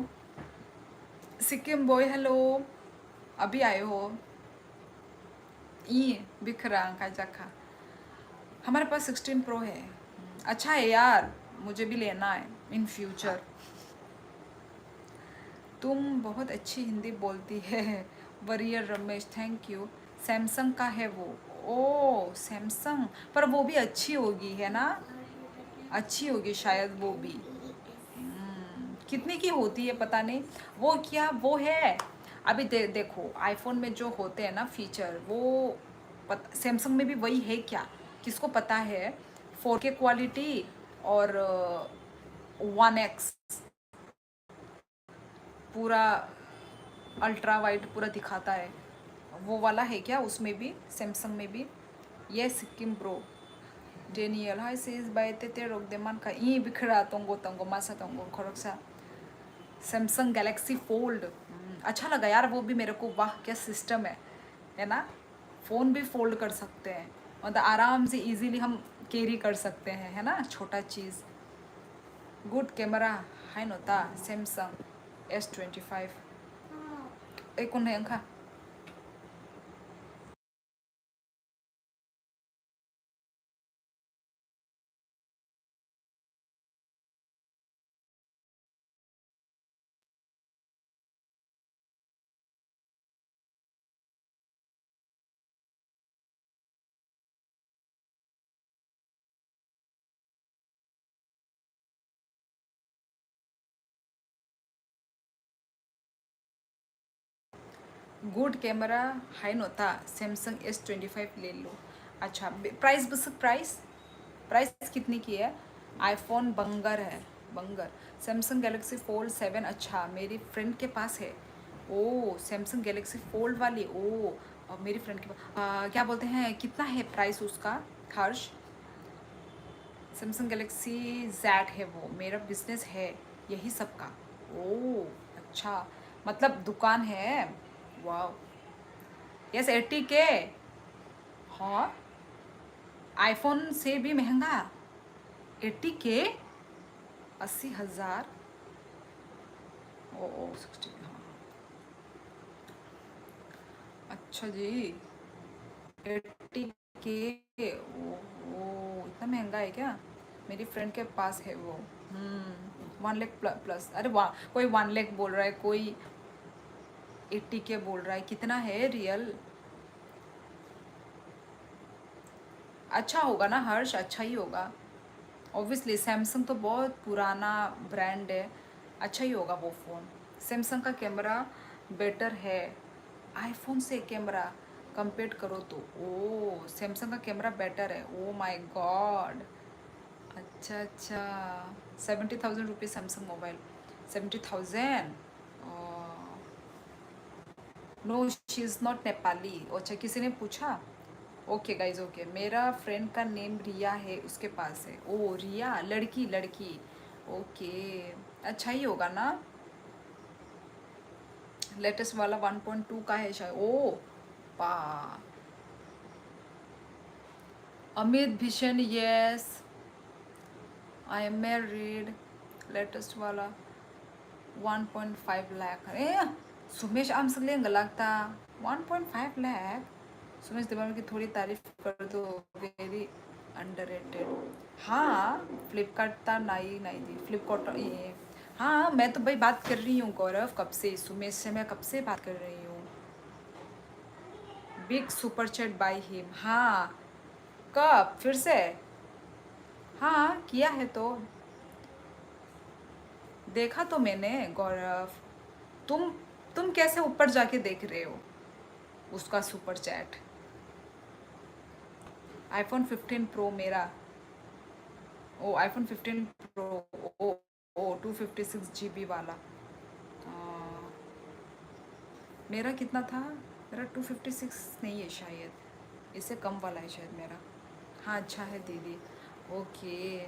सिक्किम बॉय हेलो अभी आए हो ई बिखरा का जखा हमारे पास 16 Pro है अच्छा है यार मुझे भी लेना है इन फ्यूचर तुम बहुत अच्छी हिंदी बोलती है Warrier Ramesh thank you Samsung का है वो ओ सैमसंग पर वो भी अच्छी होगी है ना अच्छी होगी शायद वो भी कितने की होती है पता नहीं वो क्या वो है अभी देखो आईफोन में जो होते हैं ना फीचर वो सैमसंग में भी वही है क्या किसको पता है 4K क्वालिटी और 1x पूरा अल्ट्रा वाइड पूरा दिखाता है वो वाला है क्या उसमें भी सैमसंग में भी ये सिक्किम प्रो डेनियल हाय सीज बाय तेते रोक दे मान का ई बिखरा तंगो तंगो मासा तंगो खरकसा सैमसंग गैलेक्सी फोल्ड अच्छा लगा यार वो भी मेरे को वाह क्या सिस्टम है ना फ़ोन भी फोल्ड कर सकते हैं मतलब आराम से इजीली हम कैरी कर सकते हैं है ना छोटा चीज़ गुड कैमरा हाई नोता सैमसंग S25 ए कौन है अंका गुड कैमरा हाई नोता सैमसंग S25 ले लो अच्छा प्राइस बस प्राइस प्राइस कितने की है आईफोन बंगर है बंगर सैमसंग गैलेक्सी फोल्ड 7 अच्छा मेरी फ्रेंड के पास है ओ सैमसंग गैलेक्सी फोल्ड वाली ओ और मेरी फ्रेंड के पास क्या बोलते हैं कितना है प्राइस उसका हर्ष सैमसंग गैलेक्सी जैड है वो मेरा बिजनेस है यही सब का ओ अच्छा मतलब दुकान है वाह यस 80K हाँ आईफोन से भी महंगा 80K 80,000 ओ ओ 60 हाँ अच्छा जी 80K ओ इतना महंगा है क्या मेरी फ्रेंड के पास है वो 1 लाख प्लस अरे वाह कोई 1 लाख बोल रहा है कोई 80K बोल रहा है कितना है रियल अच्छा होगा ना हर्ष अच्छा ही होगा ऑब्वियसली सैमसंग तो बहुत पुराना ब्रांड है अच्छा ही होगा वो फ़ोन सैमसंग का कैमरा बेटर है आईफोन से कैमरा कंपेयर करो तो ओ सैमसंग का कैमरा बेटर है ओ माय गॉड अच्छा अच्छा 70,000 rupees Samsung mobile 70,000 no she is not Nepali अच्छा किसी ने पूछा ओके गाइज ओके मेरा फ्रेंड का नेम रिया है उसके पास है ओ रिया लड़की लड़की ओके अच्छा ही होगा ना लेटेस्ट वाला 1.2 का है शायद ओ पा अमित भीषण yes I am married latest वाला 1.5 लाख अरे सुमेश आमसले लगता 1.5 लाख सुमेश देवान की थोड़ी तारीफ कर दो वेरी अंडररेटेड हाँ फ्लिपकार्ट था नहीं नहीं जी फ्लिपकार्ट ये हाँ मैं तो भाई बात कर रही हूँ गौरव कब से सुमेश से मैं कब से बात कर रही हूँ big super chat by him हाँ कब फिर से हाँ किया है तो देखा तो मैंने गौरव तुम तुम कैसे ऊपर जाके देख रहे हो उसका सुपर चैट आईफोन 15 प्रो मेरा ओ आईफोन 15 प्रो ओ ओ 256 GB वाला मेरा कितना था मेरा 256 नहीं है शायद इससे कम वाला है शायद मेरा हाँ अच्छा है दीदी ओके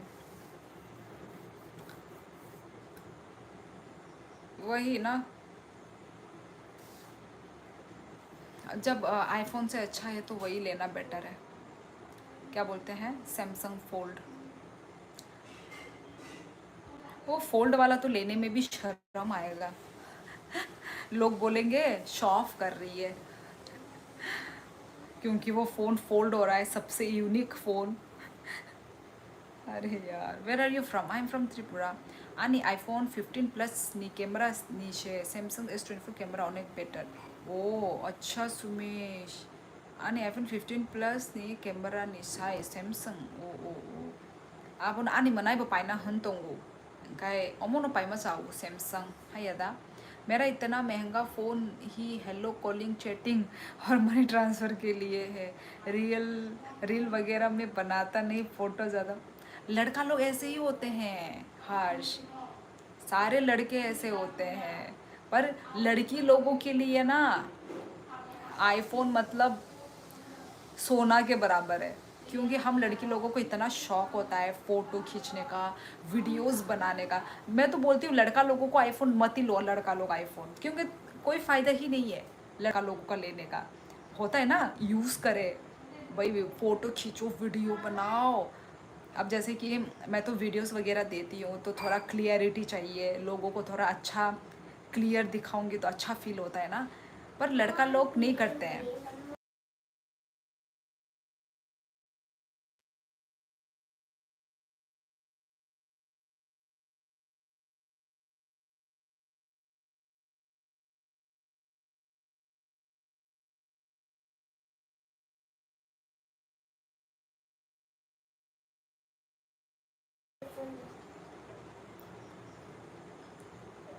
वही ना जब आईफोन से अच्छा है तो वही लेना बेटर है क्या बोलते हैं सैमसंग फोल्ड वो फोल्ड वाला तो लेने में भी शर्म आएगा लोग बोलेंगे शो ऑफ कर रही है क्योंकि वो फ़ोन फोल्ड हो रहा है सबसे यूनिक फ़ोन अरे यार where are you from I am from Tripura आणि आयफोन 15 प्लस नी कैमरा नीचे सैमसंग S24 कैमरा अनेक बेटर ओ अच्छा सुमेश आणि आयफोन 15 प्लस नी कैमरा निसाय सैमसंग ओ ओ ओ आपन आणि मनाइबो पाइना हंतोंगो काय अमोनो पाइमा चाओ सैमसंग हायदा मेरा इतना महंगा फ़ोन ही हेलो कॉलिंग चैटिंग और मनी ट्रांसफ़र के लिए है रियल रील वगैरह में बनाता नहीं फ़ोटो ज़्यादा लड़का लोग ऐसे ही होते हैं हर्ष सारे लड़के ऐसे होते हैं पर लड़की लोगों के लिए ना आईफोन मतलब सोना के बराबर है क्योंकि हम लड़की लोगों को इतना शौक होता है फ़ोटो खींचने का वीडियोस बनाने का मैं तो बोलती हूँ लड़का लोगों को आईफोन मत ही लो लड़का लोग आईफोन क्योंकि कोई फ़ायदा ही नहीं है लड़का लोगों का लेने का होता है ना यूज़ करे भाई फ़ोटो खींचो वीडियो बनाओ अब जैसे कि मैं तो वीडियोस वगैरह देती हूँ तो थोड़ा क्लियरिटी चाहिए, लोगों को थोड़ा अच्छा क्लियर दिखाऊंगी तो अच्छा फील होता है ना, पर लड़का लोग नहीं करते हैं।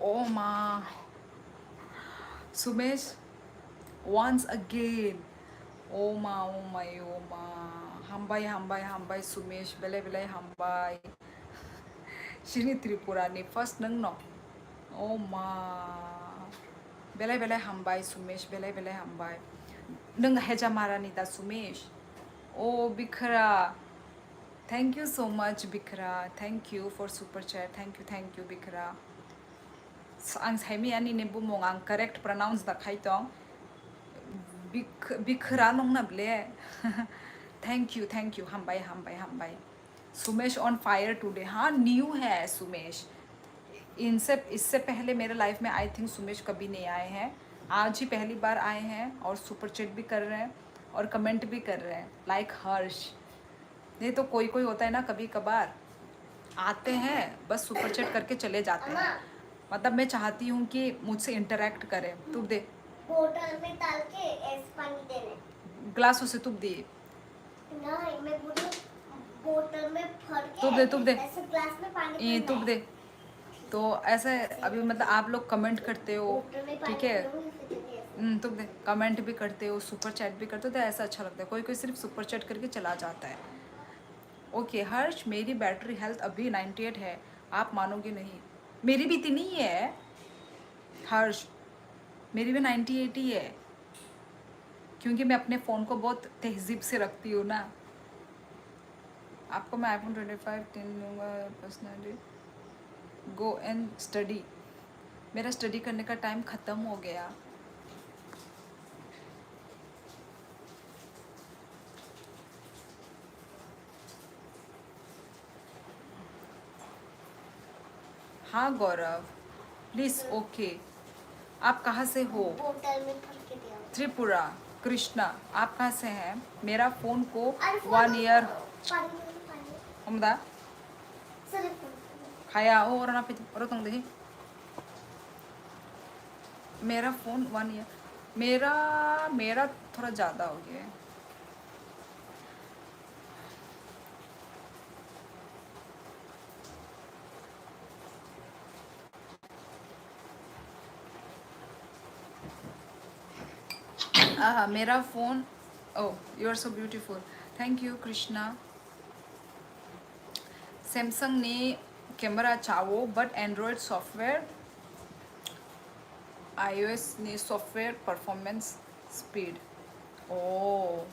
ओ माँ Sumesh once again. Oh my, hambay, Sumesh, belay, hambay. Shini Tripurani, first nang no. Oh ma. Belay, hambay, Sumesh, belay, hambay. Nang heja maranita, Sumesh. Oh, Bikra. Thank you so much, Bikra. Thank you for super chat. Thank you, Bikra. Ang saimi ani ne bumong ang correct pronounce da khaitong. बिखरा नोंग ना ब्ले थैंक यू हम by Sumesh on fire today. हाँ न्यू है सुमेश, इनसे इससे पहले मेरे लाइफ में आई थिंक सुमेश कभी नहीं आए हैं, आज ही पहली बार आए हैं और सुपर चैट भी कर रहे हैं और कमेंट भी कर रहे हैं लाइक हर्ष। नहीं तो कोई कोई होता है ना कभी कभार आते हैं बस सुपर चैट करके चले जाते हैं, मतलब मैं चाहती हूँ कि मुझसे इंटरेक्ट करें। तू दे बोतल में डाल के ऐसे पानी देने, ग्लासों से तुम दे, नहीं मैं बोलूं बोतल में भर के तुम दे ऐसे ग्लास में पानी ये भरना तुम है। दे। तो ऐसे अभी मतलब आप लोग कमेंट करते हो, बोतल में पानी ठीक है, भरूंगी, फिर देते ऐसे। तुम दे कमेंट भी करते हो, सुपर चैट भी करते हो, तो ऐसा अच्छा लगता है। कोई कोई सिर्फ सुपर चैट करके चला जाता है। ओके हर्ष, मेरी बैटरी हेल्थ अभी 98 है, आप मानोगे नहीं, मेरी भी इतनी ही है हर्ष, मेरी भी 98 ही है, क्योंकि मैं अपने फ़ोन को बहुत तहजीब से रखती हूँ ना। आपको मैं iPhone 25 10 दूँगा पर्सनली। गो एंड स्टडी, मेरा स्टडी करने का टाइम ख़त्म हो गया। हाँ गौरव प्लीज़ ओके। आप कहाँ से हो? बोतल में भर के दिया। त्रिपुरा। कृष्णा आप कहाँ से हैं? मेरा फ़ोन को अरे 1 ईयर पानी हमदा सिर्फ खाया हो और ना और तुम देखी मेरा फ़ोन 1 ईयर, मेरा मेरा थोड़ा ज़्यादा हो गया है। मेरा phone, oh you are so beautiful, thank you Krishna. Samsung ने कैमरा चाहो बट एंड्रॉयड सॉफ्टवेयर, iOS ने सॉफ्टवेयर परफॉर्मेंस स्पीड। ओ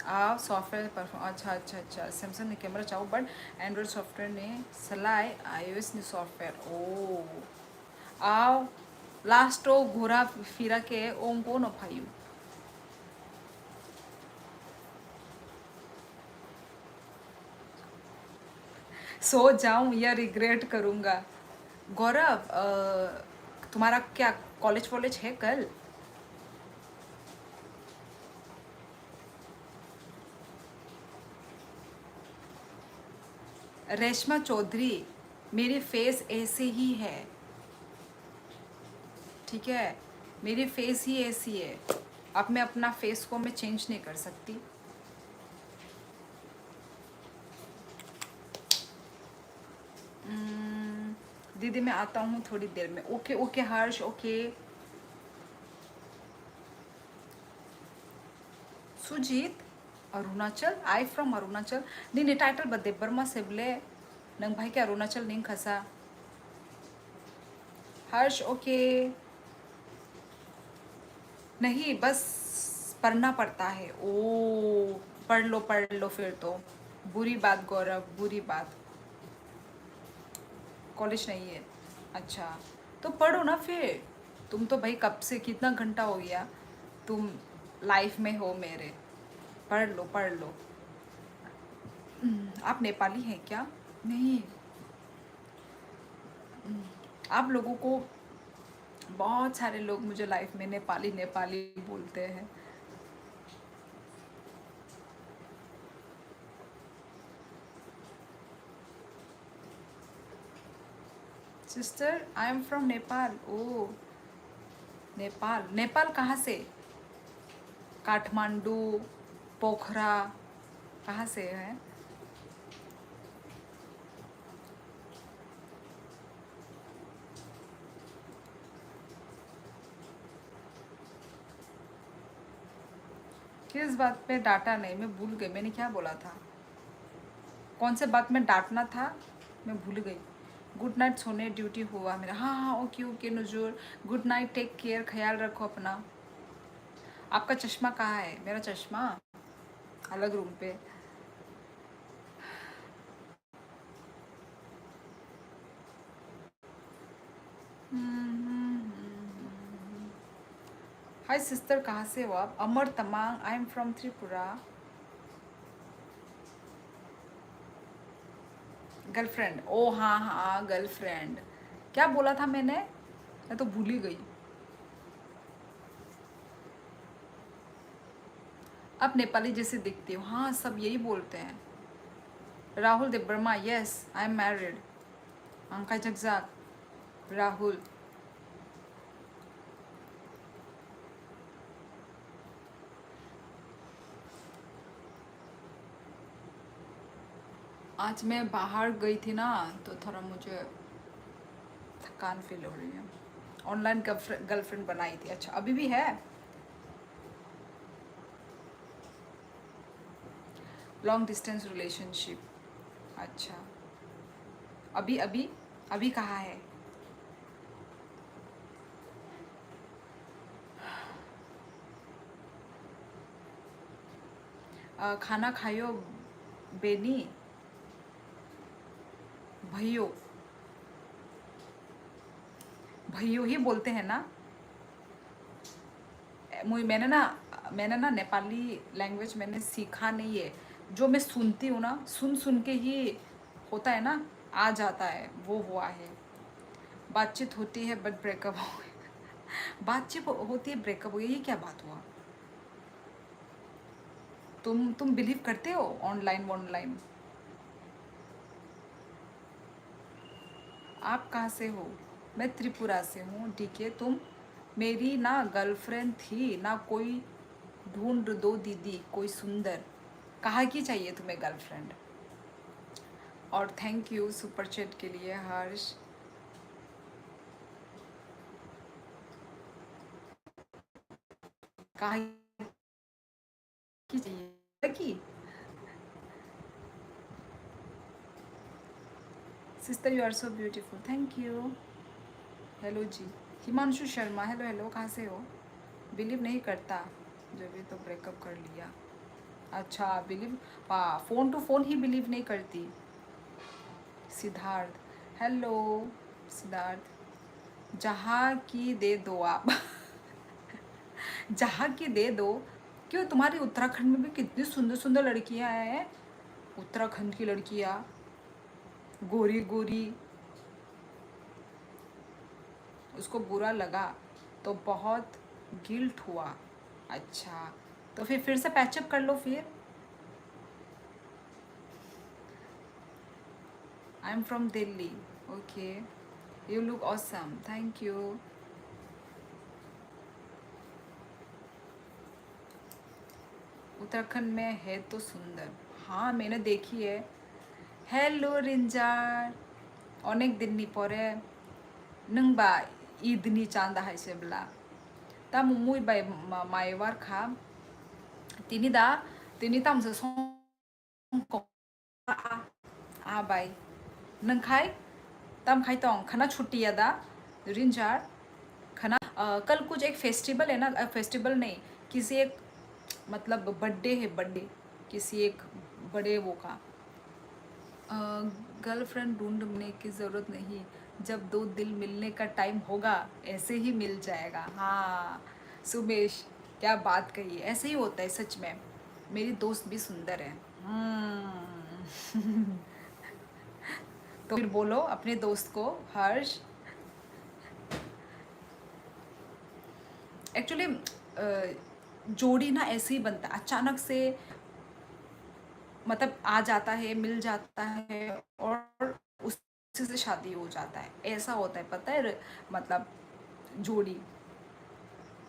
आप सॉफ्टवेयर परफॉर्म, अच्छा सैमसंग ने कैमरा चाहो बट एंड्रॉयड सॉफ्टवेयर ने सलाह iOS ने सॉफ्टवेयर। ओ आओ लास्टो घोरा फिरा के ओम को न फायू। सो जाऊं या रिग्रेट करूंगा? गौरव तुम्हारा क्या कॉलेज वॉलेज है कल? रेशमा चौधरी, मेरी फेस ऐसे ही है, ठीक है, मेरी फेस ही ऐसी है, अब मैं अपना फेस को मैं चेंज नहीं कर सकती। दीदी मैं आता हूँ थोड़ी देर में। Okay okay Harsh okay. Sujeet Arunachal, I from Arunachal. नहीं टाइटल बदे बर्मा सेबले नंग भाई के अरुणाचल नहीं खसा। हर्ष ओके, नहीं बस पढ़ना पड़ता है। ओ पढ़ लो फिर तो, बुरी बात गौरव, बुरी बात, कॉलेज नहीं है। अच्छा तो पढ़ो ना फिर, तुम तो भाई कब से कितना घंटा हो गया तुम लाइफ में हो मेरे, पढ़ लो। आप नेपाली हैं क्या? नहीं। आप लोगों को बहुत सारे लोग मुझे लाइफ में नेपाली नेपाली बोलते हैं। Sister I am from Nepal. Oh Nepal. Nepal कहाँ से? काठमांडू, पोखरा, कहाँ से है? किस बात पे डांटा नहीं? मैं भूल गई मैंने क्या बोला था। कौन से बात में डांटना था मैं भूल गई। गुड नाइट, सोने ड्यूटी हुआ मेरा। हाँ हाँ, okay okay Nujur, good night, take care, ख्याल रखो अपना। आपका चश्मा कहाँ है? मेरा चश्मा अलग रूम पे। हाय सिस्टर, कहाँ से हो आप? Amar Tamang, I am from Tripura. Girlfriend, oh हाँ हाँ गर्लफ्रेंड। क्या बोला था मैंने? मैं तो भूल ही गई। आप नेपाली जैसे दिखती हो। हाँ, सब यही बोलते हैं। Rahul Debbarma, yes I am married. अंका जगजाक, राहुल। आज मैं बाहर गई थी ना, तो थोड़ा मुझे थकान फील हो रही है। ऑनलाइन गर्लफ्रेंड बनाई थी। अच्छा, अभी भी है? Long distance relationship. अच्छा, अभी अभी अभी कहाँ है? खाना खायो बेनी भैयो। भैयो ही बोलते हैं ना? मैंने ना नेपाली लैंग्वेज मैंने सीखा नहीं है। जो मैं सुनती हूँ ना, सुन सुन के ही होता है ना, आ जाता है, वो हुआ है। बातचीत होती है बट ब्रेकअप हो गया। बातचीत होती है, ब्रेकअप हो गया, ये क्या बात हुआ? तुम बिलीव करते हो ऑनलाइन ऑनलाइन? आप कहाँ से हो? मैं त्रिपुरा से हूँ। ठीक है, तुम मेरी ना गर्लफ्रेंड थी ना, कोई ढूंढ दो दीदी कोई सुंदर। कहाँ की चाहिए तुम्हें गर्लफ्रेंड? और थैंक यू सुपर चैट के लिए हर्ष। कहाँ की चाहिए की? Sister you are so beautiful, thank you. Hello जी। हिमांशु शर्मा, हेलो हेलो, कहाँ से हो? बिलीव नहीं करता, जब भी तो ब्रेकअप कर लिया। अच्छा, बिलीव, हाँ, फ़ोन टू फ़ोन ही बिलीव नहीं करती। सिद्धार्थ, हेलो सिद्धार्थ। जहाँ की दे दो आप। जहाँ की दे दो। क्यों, तुम्हारी उत्तराखंड में भी कितनी सुंदर सुंदर लड़कियां हैं। उत्तराखंड की लड़कियां, गोरी गोरी। उसको बुरा लगा तो बहुत गिल्ट हुआ। अच्छा, तो फिर से पैचअप कर लो फिर। आई am from Delhi. Okay, you look awesome, thank you. Uttarakhand में है तो सुंदर। हाँ, मैंने देखी है। हेलो रिंजार, अनेक दिन परे नोंबा ईदनी चांदा हायसेब्ला दा मुमुई बाय मायवार खा तिनी दा तिनी तामसे संग आ बाय नंखाय तम खाई तोंग खाना छुट्टी दा रिंजार खाना। कल कुछ एक फेस्टिवल है ना, फेस्टिवल नहीं, किसी एक मतलब बर्थडे है, बर्थडे किसी एक बड़े वो का। गर्लफ्रेंड ढूंढने की ज़रूरत नहीं, जब दो दिल मिलने का टाइम होगा ऐसे ही मिल जाएगा। हाँ सुमेश, क्या बात कही है, ऐसे ही होता है सच में। मेरी दोस्त भी सुंदर है। तो फिर बोलो अपने दोस्त को, हर्ष एक्चुअली जोड़ी ना ऐसे ही बनता है, अचानक से मतलब आ जाता है, मिल जाता है और उसी से शादी हो जाता है, ऐसा होता है, पता है मतलब जोड़ी।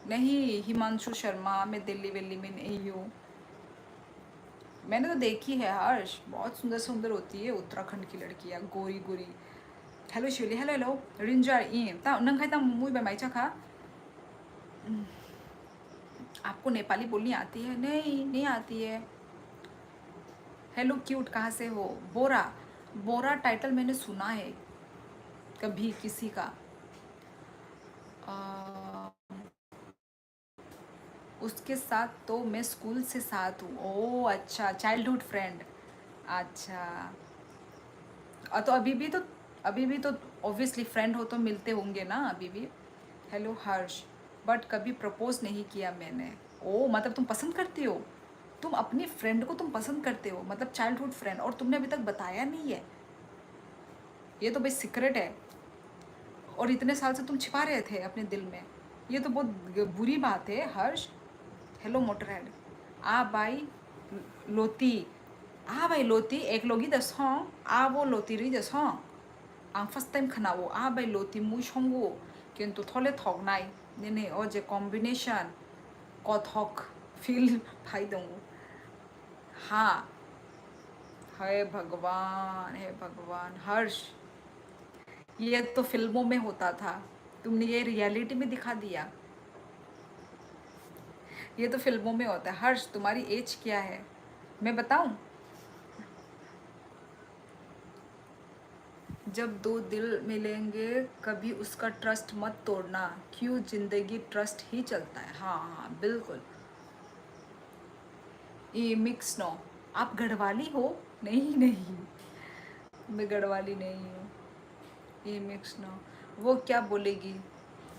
नहीं हिमांशु शर्मा, मैं दिल्ली वेली में नहीं हूँ। मैंने तो देखी है हर्ष, बहुत सुंदर सुंदर होती है उत्तराखंड की लड़कियाँ, गोरी गोरी। हेलो शिवली, हेलो हेलो रिंजार ई ता नंग खाई ता मुई बाई माइचा खा। आपको नेपाली बोलनी आती है? नहीं नहीं आती है। हेलो क्यूट, कहाँ से हो? बोरा, बोरा टाइटल मैंने सुना है कभी किसी का। अ, उसके साथ तो मैं स्कूल से साथ हूँ। ओह अच्छा, चाइल्डहुड फ्रेंड। अच्छा तो अभी भी तो ऑब्वियसली फ्रेंड हो तो मिलते होंगे ना अभी भी। हेलो हर्ष, बट कभी प्रपोज नहीं किया मैंने। ओ मतलब तुम पसंद करती हो, तुम अपनी फ्रेंड को तुम पसंद करते हो, मतलब चाइल्डहुड फ्रेंड, और तुमने अभी तक बताया नहीं है। ये तो भाई सीक्रेट है, और इतने साल से तुम छिपा रहे थे अपने दिल में। ये तो बहुत बुरी बात है हर्ष। हेलो मोटरहेड, आ बाई लोती, आ बाई लोती एक लोगी दस हों, आ वो लोती रही दस हों। आं फार्स्ट टाइम खोनावो आ बाई लोती मुई संगो किन्तु थले थगनाय नेने ओ जे कॉम्बिनेशन कथक फील भाई दूँ। हाँ, हे भगवान हर्ष, ये तो फिल्मों में होता था, तुमने ये रियलिटी में दिखा दिया। ये तो फिल्मों में होता है। हर्ष तुम्हारी एज क्या है मैं बताऊं? जब दो दिल मिलेंगे कभी उसका ट्रस्ट मत तोड़ना, क्यों जिंदगी ट्रस्ट ही चलता है। हाँ हाँ बिल्कुल। ये मिक्स नो, आप गढ़वाली हो? नहीं नहीं, मैं गढ़वाली नहीं हूँ। ये मिक्स नो, वो क्या बोलेगी?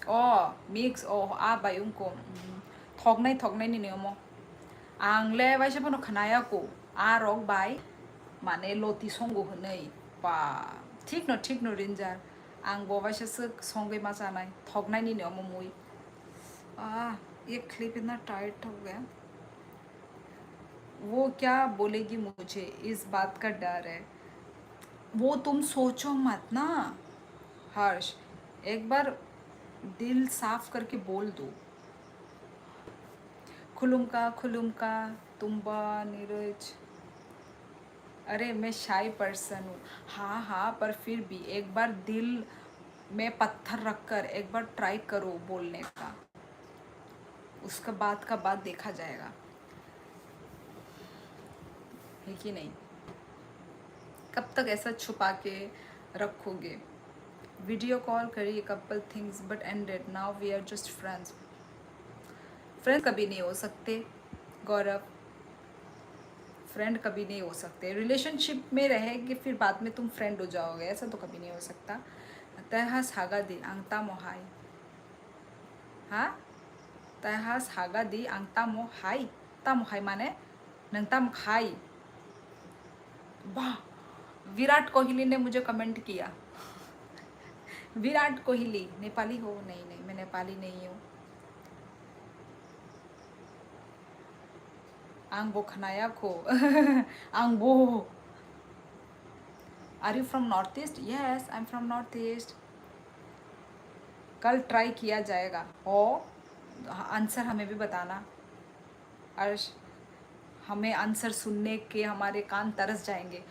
ओ मिक्स ओ आ भाई उनको थगनाय नहीं मो आंले वैसे बनो खनाया को आ रग बाय माने लती संगो हनै बा ठीक न रिंजार आं बवाइसे संगे मा जानाय थगनाय नि मो मुई आ ये क्लिप इतना टाइट हो गया। वो क्या बोलेगी मुझे, इस बात का डर है। वो तुम सोचो मत ना हर्ष, एक बार दिल साफ करके बोल दो। खुलुमका तुम्बा नीरज। अरे मैं शाई पर्सन हूँ। हाँ हाँ, पर फिर भी एक बार दिल में पत्थर रखकर एक बार ट्राई करो बोलने का, उसका बात का बात देखा जाएगा, है कि नहीं? कब तक ऐसा छुपा के रखोगे? वीडियो कॉल करिए, couple things but ended, now we are just friends. Friend कभी नहीं हो सकते गौरव, फ्रेंड कभी नहीं हो सकते। रिलेशनशिप में रहेंगे फिर बाद में तुम फ्रेंड हो जाओगे, ऐसा तो कभी नहीं हो सकता। तहा सागा दी आंगता मोहाई, हाँ तहा सागा दी आंगता मोहाई, तामोहाई माने नंगता खाई। वाह, विराट कोहली ने मुझे कमेंट किया। विराट कोहली नेपाली हो? नहीं नहीं, मैं नेपाली नहीं हूँ। आंगबो खनाया को आंगबो। Are you from north east? Yes I am from north east. कल ट्राई किया जाएगा और आंसर हमें भी बताना अर्श, हमें आंसर सुनने के हमारे कान तरस जाएंगे।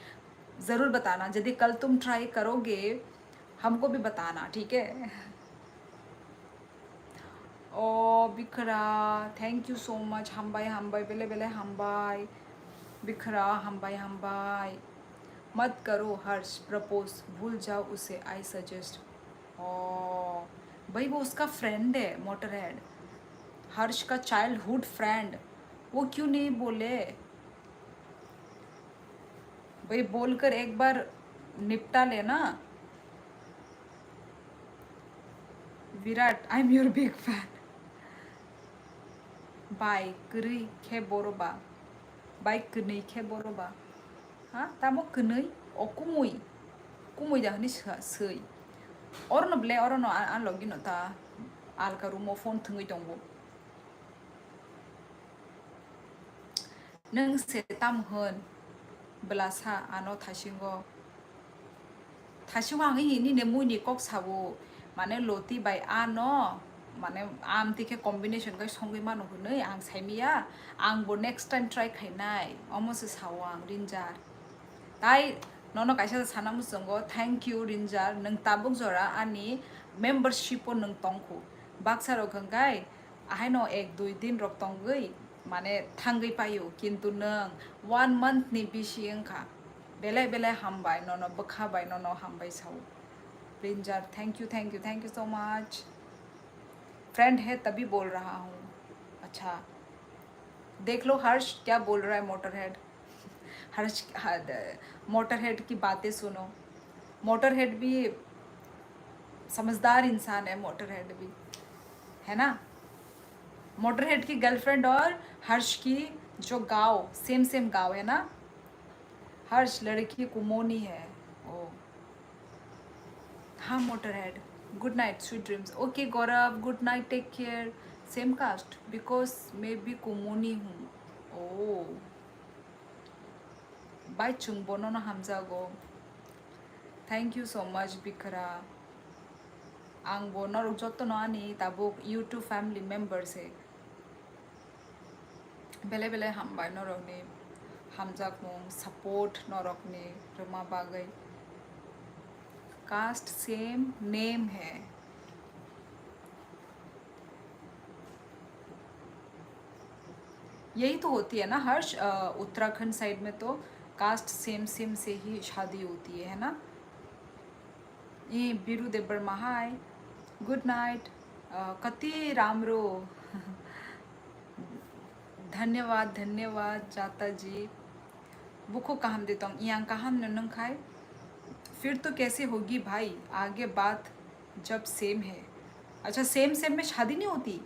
ज़रूर बताना, यदि कल तुम ट्राई करोगे हमको भी बताना, ठीक है? ओ बिखरा, थैंक यू सो मच। हमबाई बेले बेले हमबाई बिखरा, हमबाई मत करो हर्ष प्रपोज, भूल जाओ उसे, आई सजेस्ट। ओ भाई वो उसका फ्रेंड है मोटरहेड, हर्ष का चाइल्डहुड फ्रेंड, वो क्यों नहीं बोले? भाई बोलकर एक बार निपटा लेना। Virat I am your big fan. बाय करी खे बोरोबा, बाय कनी खे बोरोबा। ha tamo kenai o kumui dah ni sei orno ble orno an login ta al ka rumo phone thungui tongbo nang se tam hon belasa ano thasingo thasingo angi ni ne mui ni kok sabo mane loti bai ano mane am tike combination kai songai mano hunai ang saimia ang bo next time try khainai almost sawang rinjar tai nono kaisa sana musungo thank you rinjar nang tabuk jora ani membership o nang tongkhu baksaro khangai ahaino 1-2 din rok tonggui mane thangai payo kintu nang 1 month ni bisi engkha belai belai hambai nono bakha bai nono hambai sau rinjar thank you so much friend है तभी बोल रहा हूँ अच्छा देख लो हर्ष क्या बोल रहा है मोटर हेड हर्ष मोटर हेड की बातें सुनो मोटर हेड भी समझदार इंसान है मोटर हेड भी है ना मोटर हेड की गर्लफ्रेंड और हर्ष की जो गाँव सेम गाँव है ना हर्ष लड़की कुमोनी है ओ हाँ मोटर हेड good night sweet dreams okay Gaurav good night take care same caste because मैं भी कुमोनी हूँ ओ बाय चुंगबोनो ना हमजागो थैंक यू सो मच बिखरा आंगबो नरक जत्तो नानी ताबो यूट्यूब फैमिली मेंबर से बेले बेले हामबाय नरकनि हामजागमुं सपोर्ट नरकनि रमा बागै कास्ट सेम नेम है यही तो होती है ना हर्ष उत्तराखंड साइड में तो कास्ट सेम से ही शादी होती है ना ये Biru Debbarma hi good night कति रामरो धन्यवाद जाता जी बुको काम देता हूँ यहाँ काम नंग खाए फिर तो कैसे होगी भाई आगे बात जब सेम है अच्छा सेम में शादी नहीं होती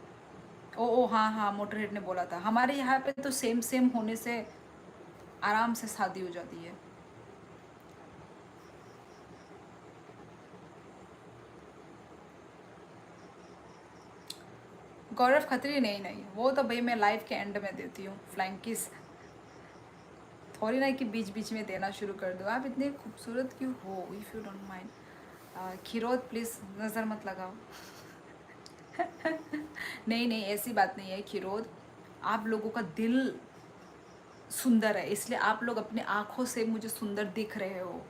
ओ हाँ मोटर हेड ने बोला था हमारे यहाँ पे तो सेम होने से आराम से शादी हो जाती है गौरव खत्री नहीं वो तो भाई मैं लाइव के एंड में देती हूँ फ्लाइंग किस थोड़ी ना कि बीच में देना शुरू कर दो आप इतने खूबसूरत क्यों हो if you don't mind Khirod please नज़र मत लगाओ नहीं ऐसी बात नहीं है खीरोद आप लोगों का दिल सुंदर है इसलिए आप लोग अपने आँखों से मुझे सुंदर दिख रहे हो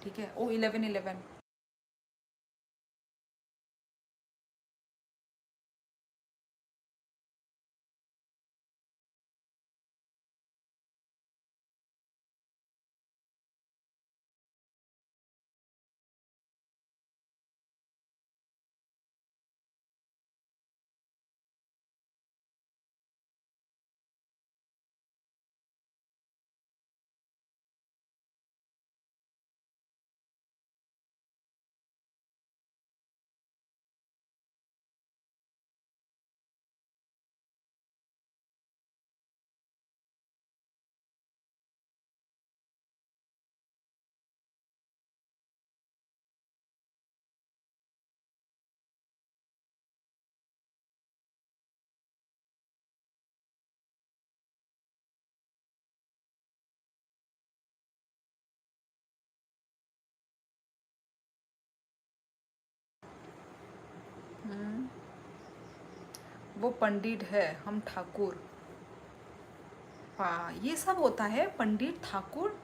ठीक है ओ 11 वो पंडित है हम ठाकुर हाँ ये सब होता है पंडित ठाकुर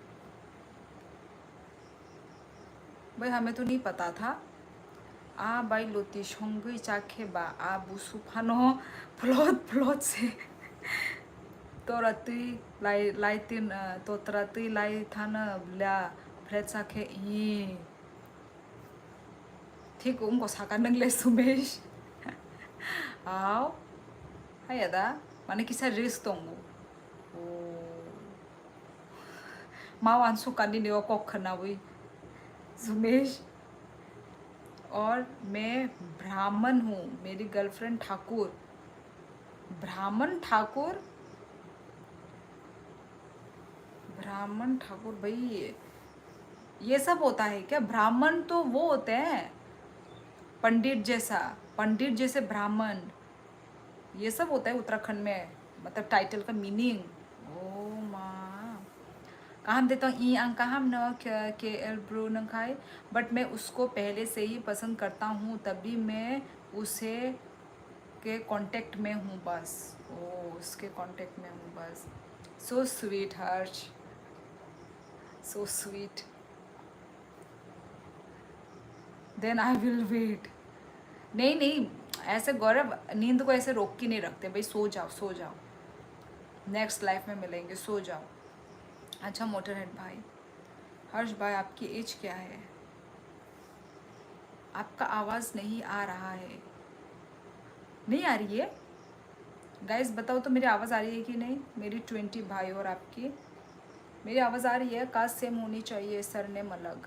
भाई हमें तो नहीं पता था आ बाई लोती संगई चाखे बा आ बुसुफानो प्लॉट से तोरा तुई लाई तीन तो तरा तुई लाई थाना ब्ला फ्रेड चाखे ई ठीक उनको साका नंगले सुमेश आओ हाय अदा माने किसा रिस्क तोंगो मावान सुकानी ने को खनावी सुमेश और मैं ब्राह्मण हूँ मेरी गर्लफ्रेंड ठाकुर ब्राह्मण ठाकुर ब्राह्मण ठाकुर भाई, ये सब होता है क्या? ब्राह्मण तो वो होते हैं पंडित जैसा, पंडित जैसे ब्राह्मण, ये सब होता है उत्तराखंड में, मतलब टाइटल का मीनिंग। ओ माँ, काम देता हूँ ई अंक हम न के एल ब्रो न खाए, बट मैं उसको पहले से ही पसंद करता हूँ, तभी मैं उसे के कांटेक्ट में हूँ बस। ओ, उसके कांटेक्ट में हूँ बस। So sweet Harsh, so sweet. Then I will wait. नहीं नहीं, ऐसे गौरव नींद को ऐसे रोक के नहीं रखते भाई, सो जाओ सो जाओ, नेक्स्ट लाइफ में मिलेंगे, सो जाओ। अच्छा मोटर हेड भाई, हर्ष भाई आपकी एज क्या है? आपका आवाज़ नहीं आ रहा है। नहीं आ रही है? गाइस बताओ तो मेरी आवाज़ आ रही है कि नहीं? मेरी 20 भाई और आपकी, मेरी आवाज़ आ रही है? कास्ट सेम होनी चाहिए, सरनेम अलग,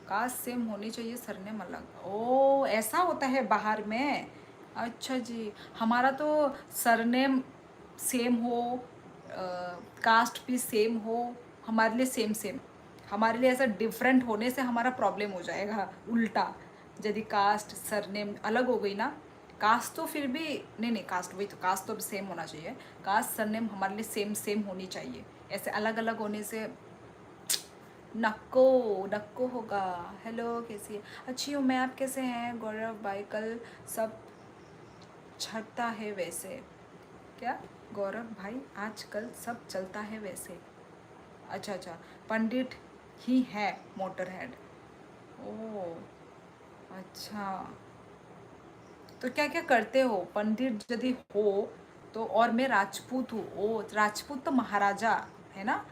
कास्ट सेम होनी चाहिए, सरनेम अलग। ओ ऐसा होता है बाहर में? अच्छा जी, हमारा तो सरनेम सेम हो, कास्ट भी सेम हो, हमारे लिए सेम सेम, हमारे लिए ऐसा डिफरेंट होने से हमारा प्रॉब्लम हो जाएगा उल्टा। यदि कास्ट सरनेम अलग हो गई ना, कास्ट तो फिर भी नहीं नहीं, कास्ट वही तो, कास्ट तो सेम होना चाहिए, कास्ट सरनेम हमारे लिए सेम सेम होनी चाहिए, ऐसे अलग अलग होने से नक्को नक्को होगा। हेलो कैसी है? अच्छी हूँ मैं, आप कैसे हैं? गौरव भाई कल सब चढ़ता है वैसे क्या? गौरव भाई आजकल सब चलता है वैसे। अच्छा अच्छा, पंडित ही है मोटर हेड। ओ अच्छा, तो क्या क्या करते हो पंडित यदि हो तो? और मैं राजपूत हूँ। ओ राजपूत तो महाराजा है ना,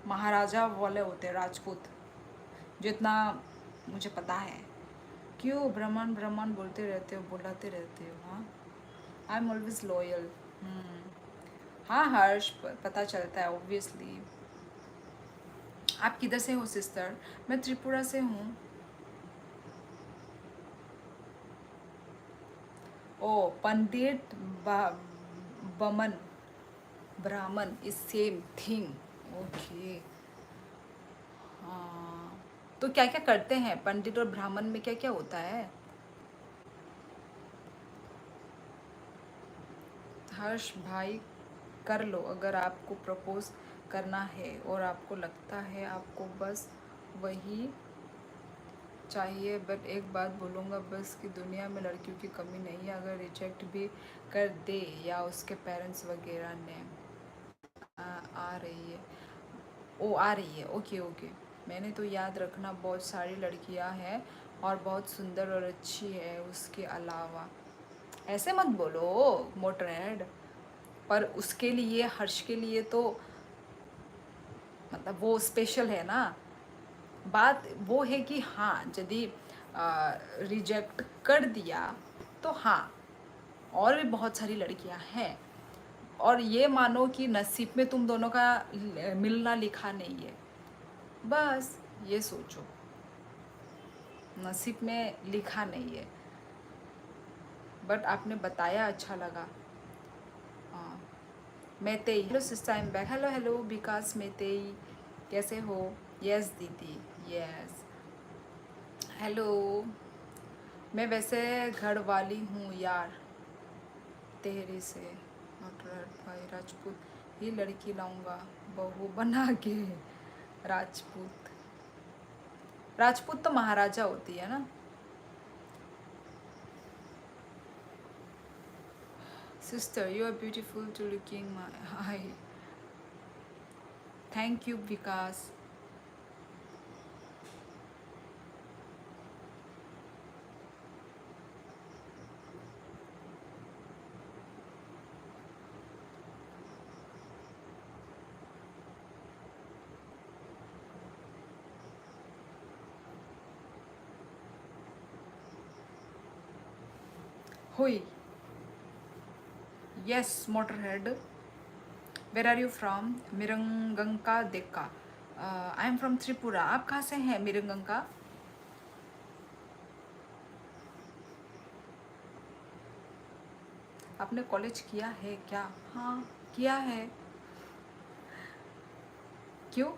महाराजा वाले होते हैं राजपूत, जितना मुझे पता है। क्यों ब्राह्मण ब्राह्मण बोलते रहते हो, बुलाते रहते हो? हाँ, आई एम ऑलवेज लॉयल। हाँ हर्ष, पता चलता है ऑब्वियसली। आप किधर से हो सिस्टर? मैं त्रिपुरा से हूँ। ओ पंडित बमन ब्राह्मण इज सेम थिंग। ओके। हाँ, तो क्या क्या करते हैं पंडित और ब्राह्मण में, क्या क्या होता है? हर्ष भाई कर लो, अगर आपको प्रपोज करना है और आपको लगता है आपको बस वही चाहिए, बट एक बात बोलूँगा बस कि दुनिया में लड़कियों की कमी नहीं है, अगर रिजेक्ट भी कर दे या उसके पेरेंट्स वगैरह ने। आ रही है? ओ आ रही है, ओके ओके। मैंने तो याद रखना, बहुत सारी लड़कियां हैं और बहुत सुंदर और अच्छी है उसके अलावा। ऐसे मत बोलो मोटरहेड, पर उसके लिए, हर्ष के लिए तो मतलब वो स्पेशल है ना। बात वो है कि हाँ, यदि रिजेक्ट कर दिया तो हाँ, और भी बहुत सारी लड़कियां हैं, और ये मानो कि नसीब में तुम दोनों का मिलना लिखा नहीं है, बस ये सोचो, नसीब में लिखा नहीं है। बट आपने बताया, अच्छा लगा। हाँ, Meitei, hello sister I am back. Hello hello Vikas Meitei, कैसे हो? यस दीदी, यस। हेलो, मैं वैसे घर वाली हूँ यार तेरे से, नटराज भाई राजपूत ही लड़की लाऊंगा बहू बना के। राजपूत, राजपूत तो महाराजा होती है ना। Sister you are beautiful too looking my eye. Thank you Vikas. हुई, yes Motorhead. Where are you from? मिरंगंका देक्का। I am from Tripura. आप कहाँ से हैं मिरंगंका? आपने कॉलेज किया है क्या? हाँ किया है। क्यों?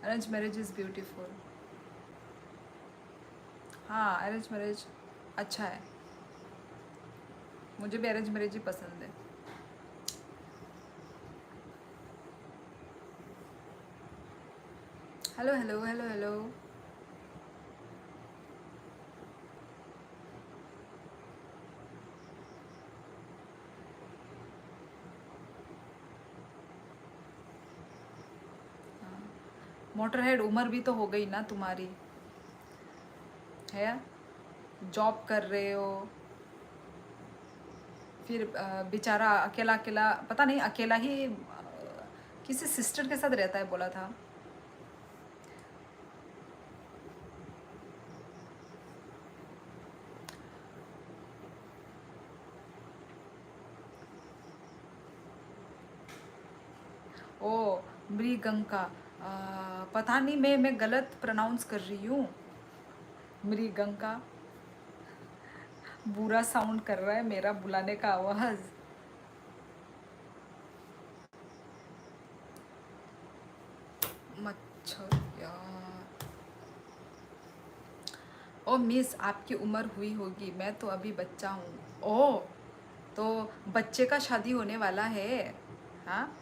Arrange marriage is beautiful. हाँ, अरेंज मैरिज अच्छा है, मुझे भी अरेंज मैरिज ही पसंद है। Hello hello hello hello. Motorhead उम्र भी तो हो गई ना तुम्हारी, है? जॉब कर रहे हो, फिर बेचारा अकेला अकेला, पता नहीं अकेला ही किसी सिस्टर के साथ रहता है बोला था। ओ मृगंका, पता नहीं मैं गलत प्रोनाउंस कर रही हूँ। मृगंका, बुरा साउंड कर रहा है मेरा बुलाने का आवाज़। मच्छर यार। ओ मिस, आपकी उम्र हुई होगी, मैं तो अभी बच्चा हूँ। ओ, तो बच्चे का शादी होने वाला है? हाँ,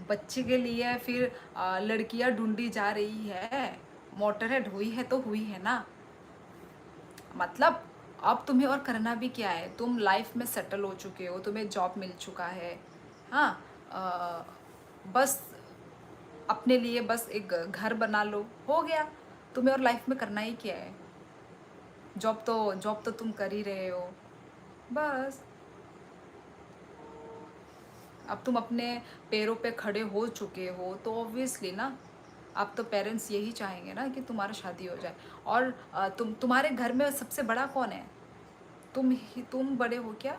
बच्चे के लिए फिर लड़कियां ढूंढी जा रही है। मोटरहेड हुई है तो हुई है ना, मतलब अब तुम्हें और करना भी क्या है, तुम लाइफ में सेटल हो चुके हो, तुम्हें जॉब मिल चुका है। हाँ, बस अपने लिए बस एक घर बना लो, हो गया। तुम्हें और लाइफ में करना ही क्या है? जॉब तो तुम कर ही रहे हो, बस। अब तुम अपने पैरों पे खड़े हो चुके हो तो ऑब्वियसली ना, अब तो पेरेंट्स यही चाहेंगे ना कि तुम्हारा शादी हो जाए। और तुम्हारे घर में सबसे बड़ा कौन है? तुम बड़े हो क्या?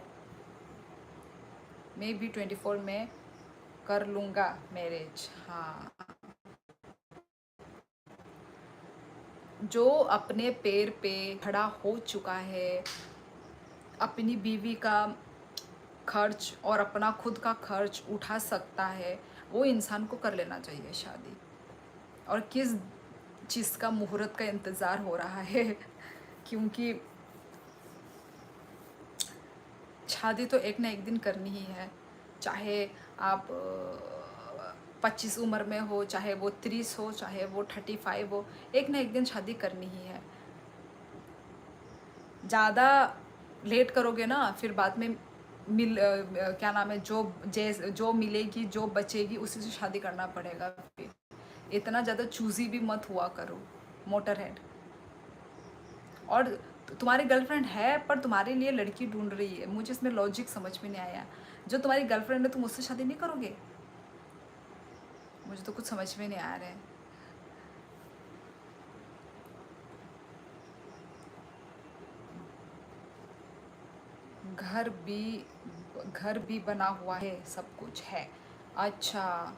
मैं भी 24 में कर लूँगा मैरिज। हाँ, जो अपने पैर पे खड़ा हो चुका है, अपनी बीवी का खर्च और अपना खुद का खर्च उठा सकता है, वो इंसान को कर लेना चाहिए शादी। और किस चीज़ का मुहूर्त का इंतज़ार हो रहा है क्योंकि शादी तो एक ना एक दिन करनी ही है, चाहे आप 25 उम्र में हो, चाहे वो 30 हो, चाहे वो 35 हो, एक ना एक दिन शादी करनी ही है। ज़्यादा लेट करोगे ना, फिर बाद में क्या नाम है, जो मिलेगी जो बचेगी उसी से शादी करना पड़ेगा। फिर इतना ज़्यादा चूज़ी भी मत हुआ करो, मोटरहेड। और तुम्हारी गर्लफ्रेंड है पर तुम्हारे लिए लड़की ढूंढ रही है, मुझे इसमें लॉजिक समझ में नहीं आया। जो तुम्हारी गर्लफ्रेंड है तुम उससे शादी नहीं करोगे? मुझे तो कुछ समझ में नहीं आ रहा है। घर भी बना हुआ है, सब कुछ है। अच्छा,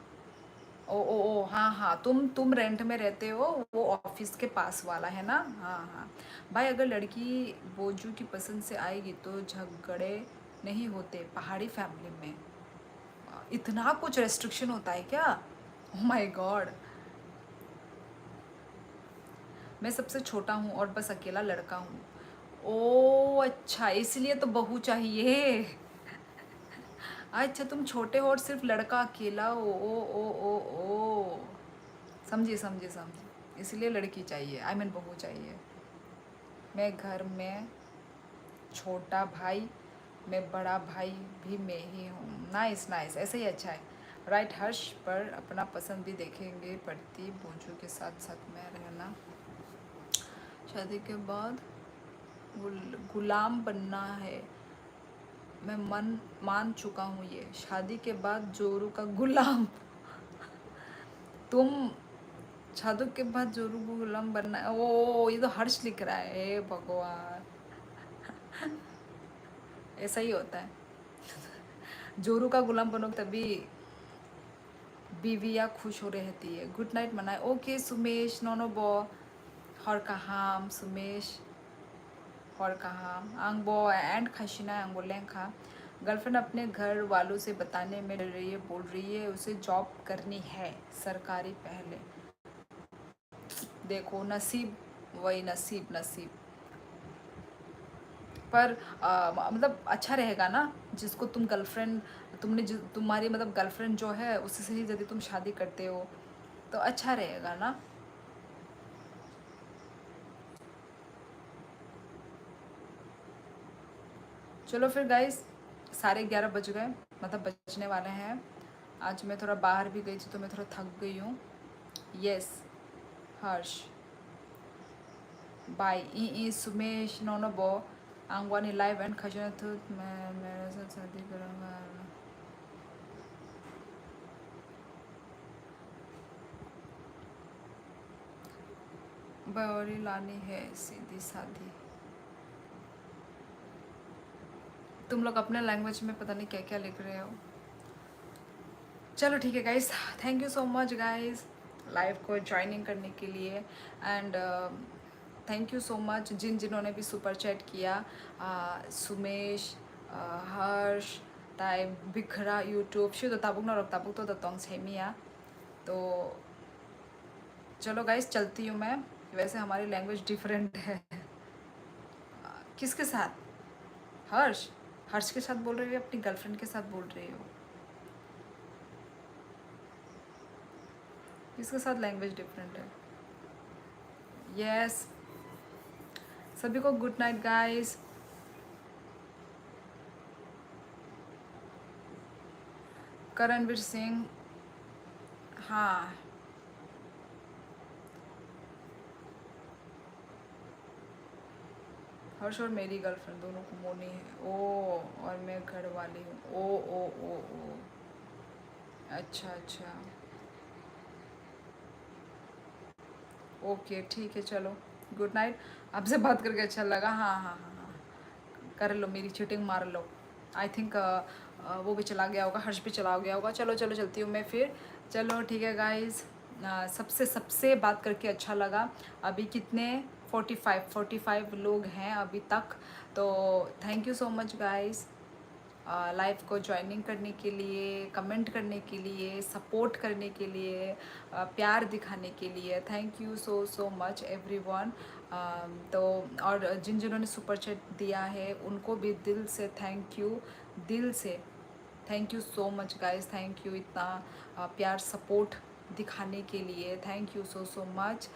ओ ओ ओ, हाँ हाँ, तुम रेंट में रहते हो, वो ऑफिस के पास वाला है ना? हाँ हाँ। भाई, अगर लड़की बोजू की पसंद से आएगी तो झगड़े नहीं होते पहाड़ी फैमिली में। इतना कुछ रेस्ट्रिक्शन होता है क्या? Oh my God. मैं सबसे छोटा हूँ और बस अकेला लड़का हूँ। ओ अच्छा, इसलिए तो बहू चाहिए। अच्छा, तुम छोटे हो और सिर्फ लड़का अकेला हो, ओ समझी समझी समझी, इसलिए लड़की चाहिए, आई मीन बहू चाहिए। मैं घर में छोटा भाई, मैं बड़ा भाई भी मैं ही हूँ। नाइस नाइस, ऐसे ही अच्छा है। राइट हर्ष, पर अपना पसंद भी देखेंगे पड़ती, बोझों के साथ साथ में रहना। शादी के बाद गुलाम बनना है, मैं मान चुका हूँ ये। शादी के बाद जोरू का गुलाम। तुम शादी के बाद जोरू को गुलाम बनना है? ओ, ये तो हर्ष लिख रहा है, हे भगवान। ऐसा ही होता है, जोरू का गुलाम बनोगे तभी बीवियाँ खुश हो रहती है। गुड नाइट मनाए। ओके सुमेश, नोनो बो हर कहाम सुमेश, हर कहाम आंग बो एंड खाशिना आंग बो लेंखा। गर्लफ्रेंड अपने घर वालों से बताने में डर रही है, बोल रही है उसे जॉब करनी है सरकारी पहले। देखो नसीब, वही नसीब नसीब। पर मतलब अच्छा रहेगा ना, जिसको तुम गर्लफ्रेंड, तुम्हारी मतलब गर्लफ्रेंड जो है उससे ही यदि तुम शादी करते हो तो अच्छा रहेगा ना। चलो फिर गाइस, 11:30 बज गए, मतलब बजने वाले हैं। आज मैं थोड़ा बाहर भी गई थी तो मैं थोड़ा थक गई हूँ। यस हर्ष बाय ई सुमेश नोनो बो आंगवानी लाइव एंड खजना तो मैं मेरे साथ शादी करूँगा। बयोरी लानी है सीधी सादी। तुम लोग अपने लैंग्वेज में पता नहीं क्या क्या लिख रहे हो। चलो ठीक है guys, thank you so much guys live को ज्वाइनिंग करने के लिए। And thank you so much जिन्होंने भी सुपर चैट किया। सुमेश, हर्ष, ताई बिखरा यूट्यूब शुद्ध ताबुक नरक ताबुक तो दतोंग छेमिया। तो चलो गाइस चलती हूँ मैं। वैसे हमारी लैंग्वेज डिफरेंट है। किसके साथ? हर्ष? हर्ष के साथ बोल रही हो, अपनी गर्लफ्रेंड के साथ बोल रही हो? किसके साथ लैंग्वेज डिफरेंट है? यस सभी को good night guys. Karanveer Singh, हाँ हर्ष और मेरी गर्लफ्रेंड दोनों को मोनी है। ओ और मैं घर वाली हूँ। ओ अच्छा अच्छा ओके ठीक है चलो गुड नाइट। आपसे बात करके अच्छा लगा। हाँ हाँ हाँ हाँ कर लो, मेरी चीटिंग मार लो। आई थिंक वो भी चला गया होगा, हर्ष भी चला गया होगा। चलो चलो चलती हूँ मैं फिर। चलो ठीक है गाइस, सबसे सबसे बात करके अच्छा लगा। अभी कितने 45 लोग हैं अभी तक। तो thank you so much guys live को ज्वाइनिंग करने के लिए, कमेंट करने के लिए, सपोर्ट करने के लिए, प्यार दिखाने के लिए। Thank you so so much everyone. तो और जिन्होंने सुपर चैट दिया है उनको भी दिल से थैंक यू, दिल से thank you so much guys. Thank you इतना प्यार सपोर्ट दिखाने के लिए। Thank you so so much.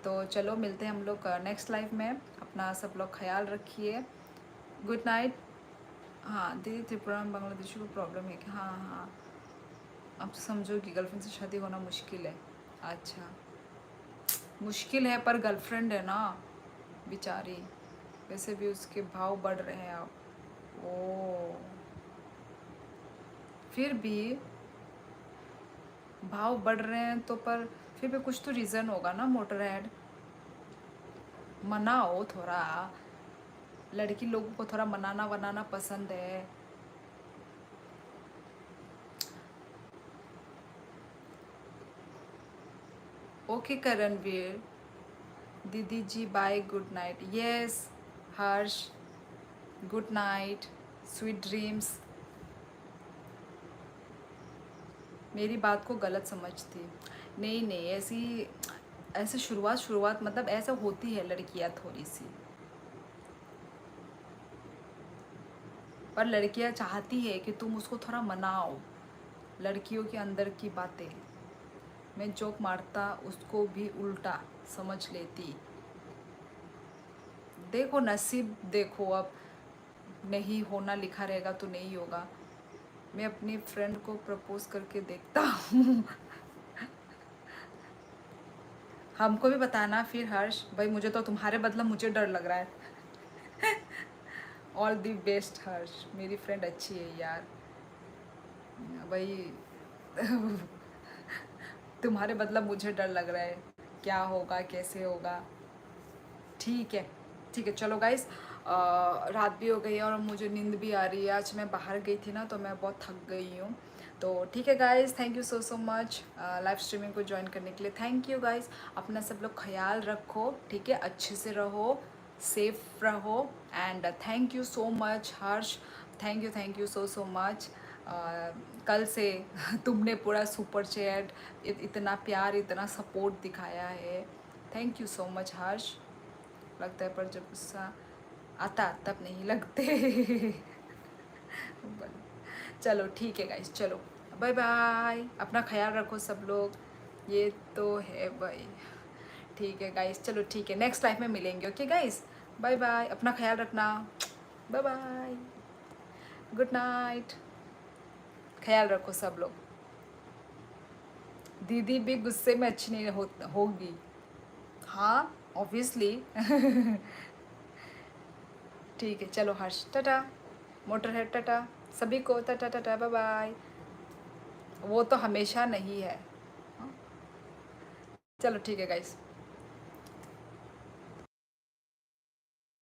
तो चलो मिलते हैं हम लोग नेक्स्ट लाइव में। अपना सब लोग ख्याल रखिए। Good night. हाँ दीदी त्रिपुरा में बांग्लादेशी को प्रॉब्लम है कि हाँ हाँ अब तो समझो कि गर्लफ्रेंड से शादी होना मुश्किल है। अच्छा मुश्किल है पर गर्लफ्रेंड है ना बेचारी, वैसे भी उसके भाव बढ़ रहे हैं अब। ओ फिर भी भाव बढ़ रहे हैं तो पर फिर भी कुछ तो रीज़न होगा ना मोटर हेड। मनाओ थोड़ा, लड़की लोगों को थोड़ा मनाना वनाना पसंद है। ओके करणवीर दीदी जी बाय गुड नाइट। यस हर्ष गुड नाइट स्वीट ड्रीम्स। मेरी बात को गलत समझती? नहीं नहीं ऐसी, ऐसे शुरुआत मतलब ऐसा होती है लड़कियां थोड़ी सी, पर लड़कियां चाहती है कि तुम उसको थोड़ा मनाओ। लड़कियों के अंदर की बातें मैं जोक मारता उसको भी उल्टा समझ लेती। देखो नसीब, देखो अब नहीं होना लिखा रहेगा तो नहीं होगा। मैं अपनी फ्रेंड को प्रपोज करके देखता हूँ। हमको भी बताना फिर हर्ष भाई, मुझे तो तुम्हारे बदला मुझे डर लग रहा है। ऑल दी बेस्ट हर्ष, मेरी फ्रेंड अच्छी है यार भाई। तुम्हारे बदला मुझे डर लग रहा है, क्या होगा कैसे होगा। ठीक है ठीक है चलो गाइस, रात भी हो गई है और मुझे नींद भी आ रही है। आज मैं बाहर गई थी ना तो मैं बहुत थक गई हूँ। तो ठीक है guys, thank you so so much live streaming को ज्वाइन करने के लिए। थैंक यू गाइस, अपना सब लोग ख्याल रखो ठीक है, अच्छे से रहो, सेफ रहो। And thank you so much Harsh thank you so much. कल से तुमने पूरा सुपर चैट इतना प्यार इतना सपोर्ट दिखाया है। थैंक यू सो मच हर्ष। लगता है पर जब गुस्सा आता तब नहीं लगते। चलो ठीक है गाइस, चलो बाय बाय, अपना ख्याल रखो सब लोग। ये तो है भाई। ठीक है गाइस, चलो ठीक है, नेक्स्ट लाइफ में मिलेंगे। ओके गाइस, बाय बाय, अपना ख्याल रखना। बाय बाय, गुड नाइट, ख्याल रखो सब लोग। दीदी भी गुस्से में अच्छी नहीं होगी। हाँ ऑब्वियसली। ठीक है, चलो हर्ष टाटा, मोटर है टाटा, सभी को टाटा टाटा बाय बाय। वो तो हमेशा नहीं है। हाँ? चलो ठीक है गाइस।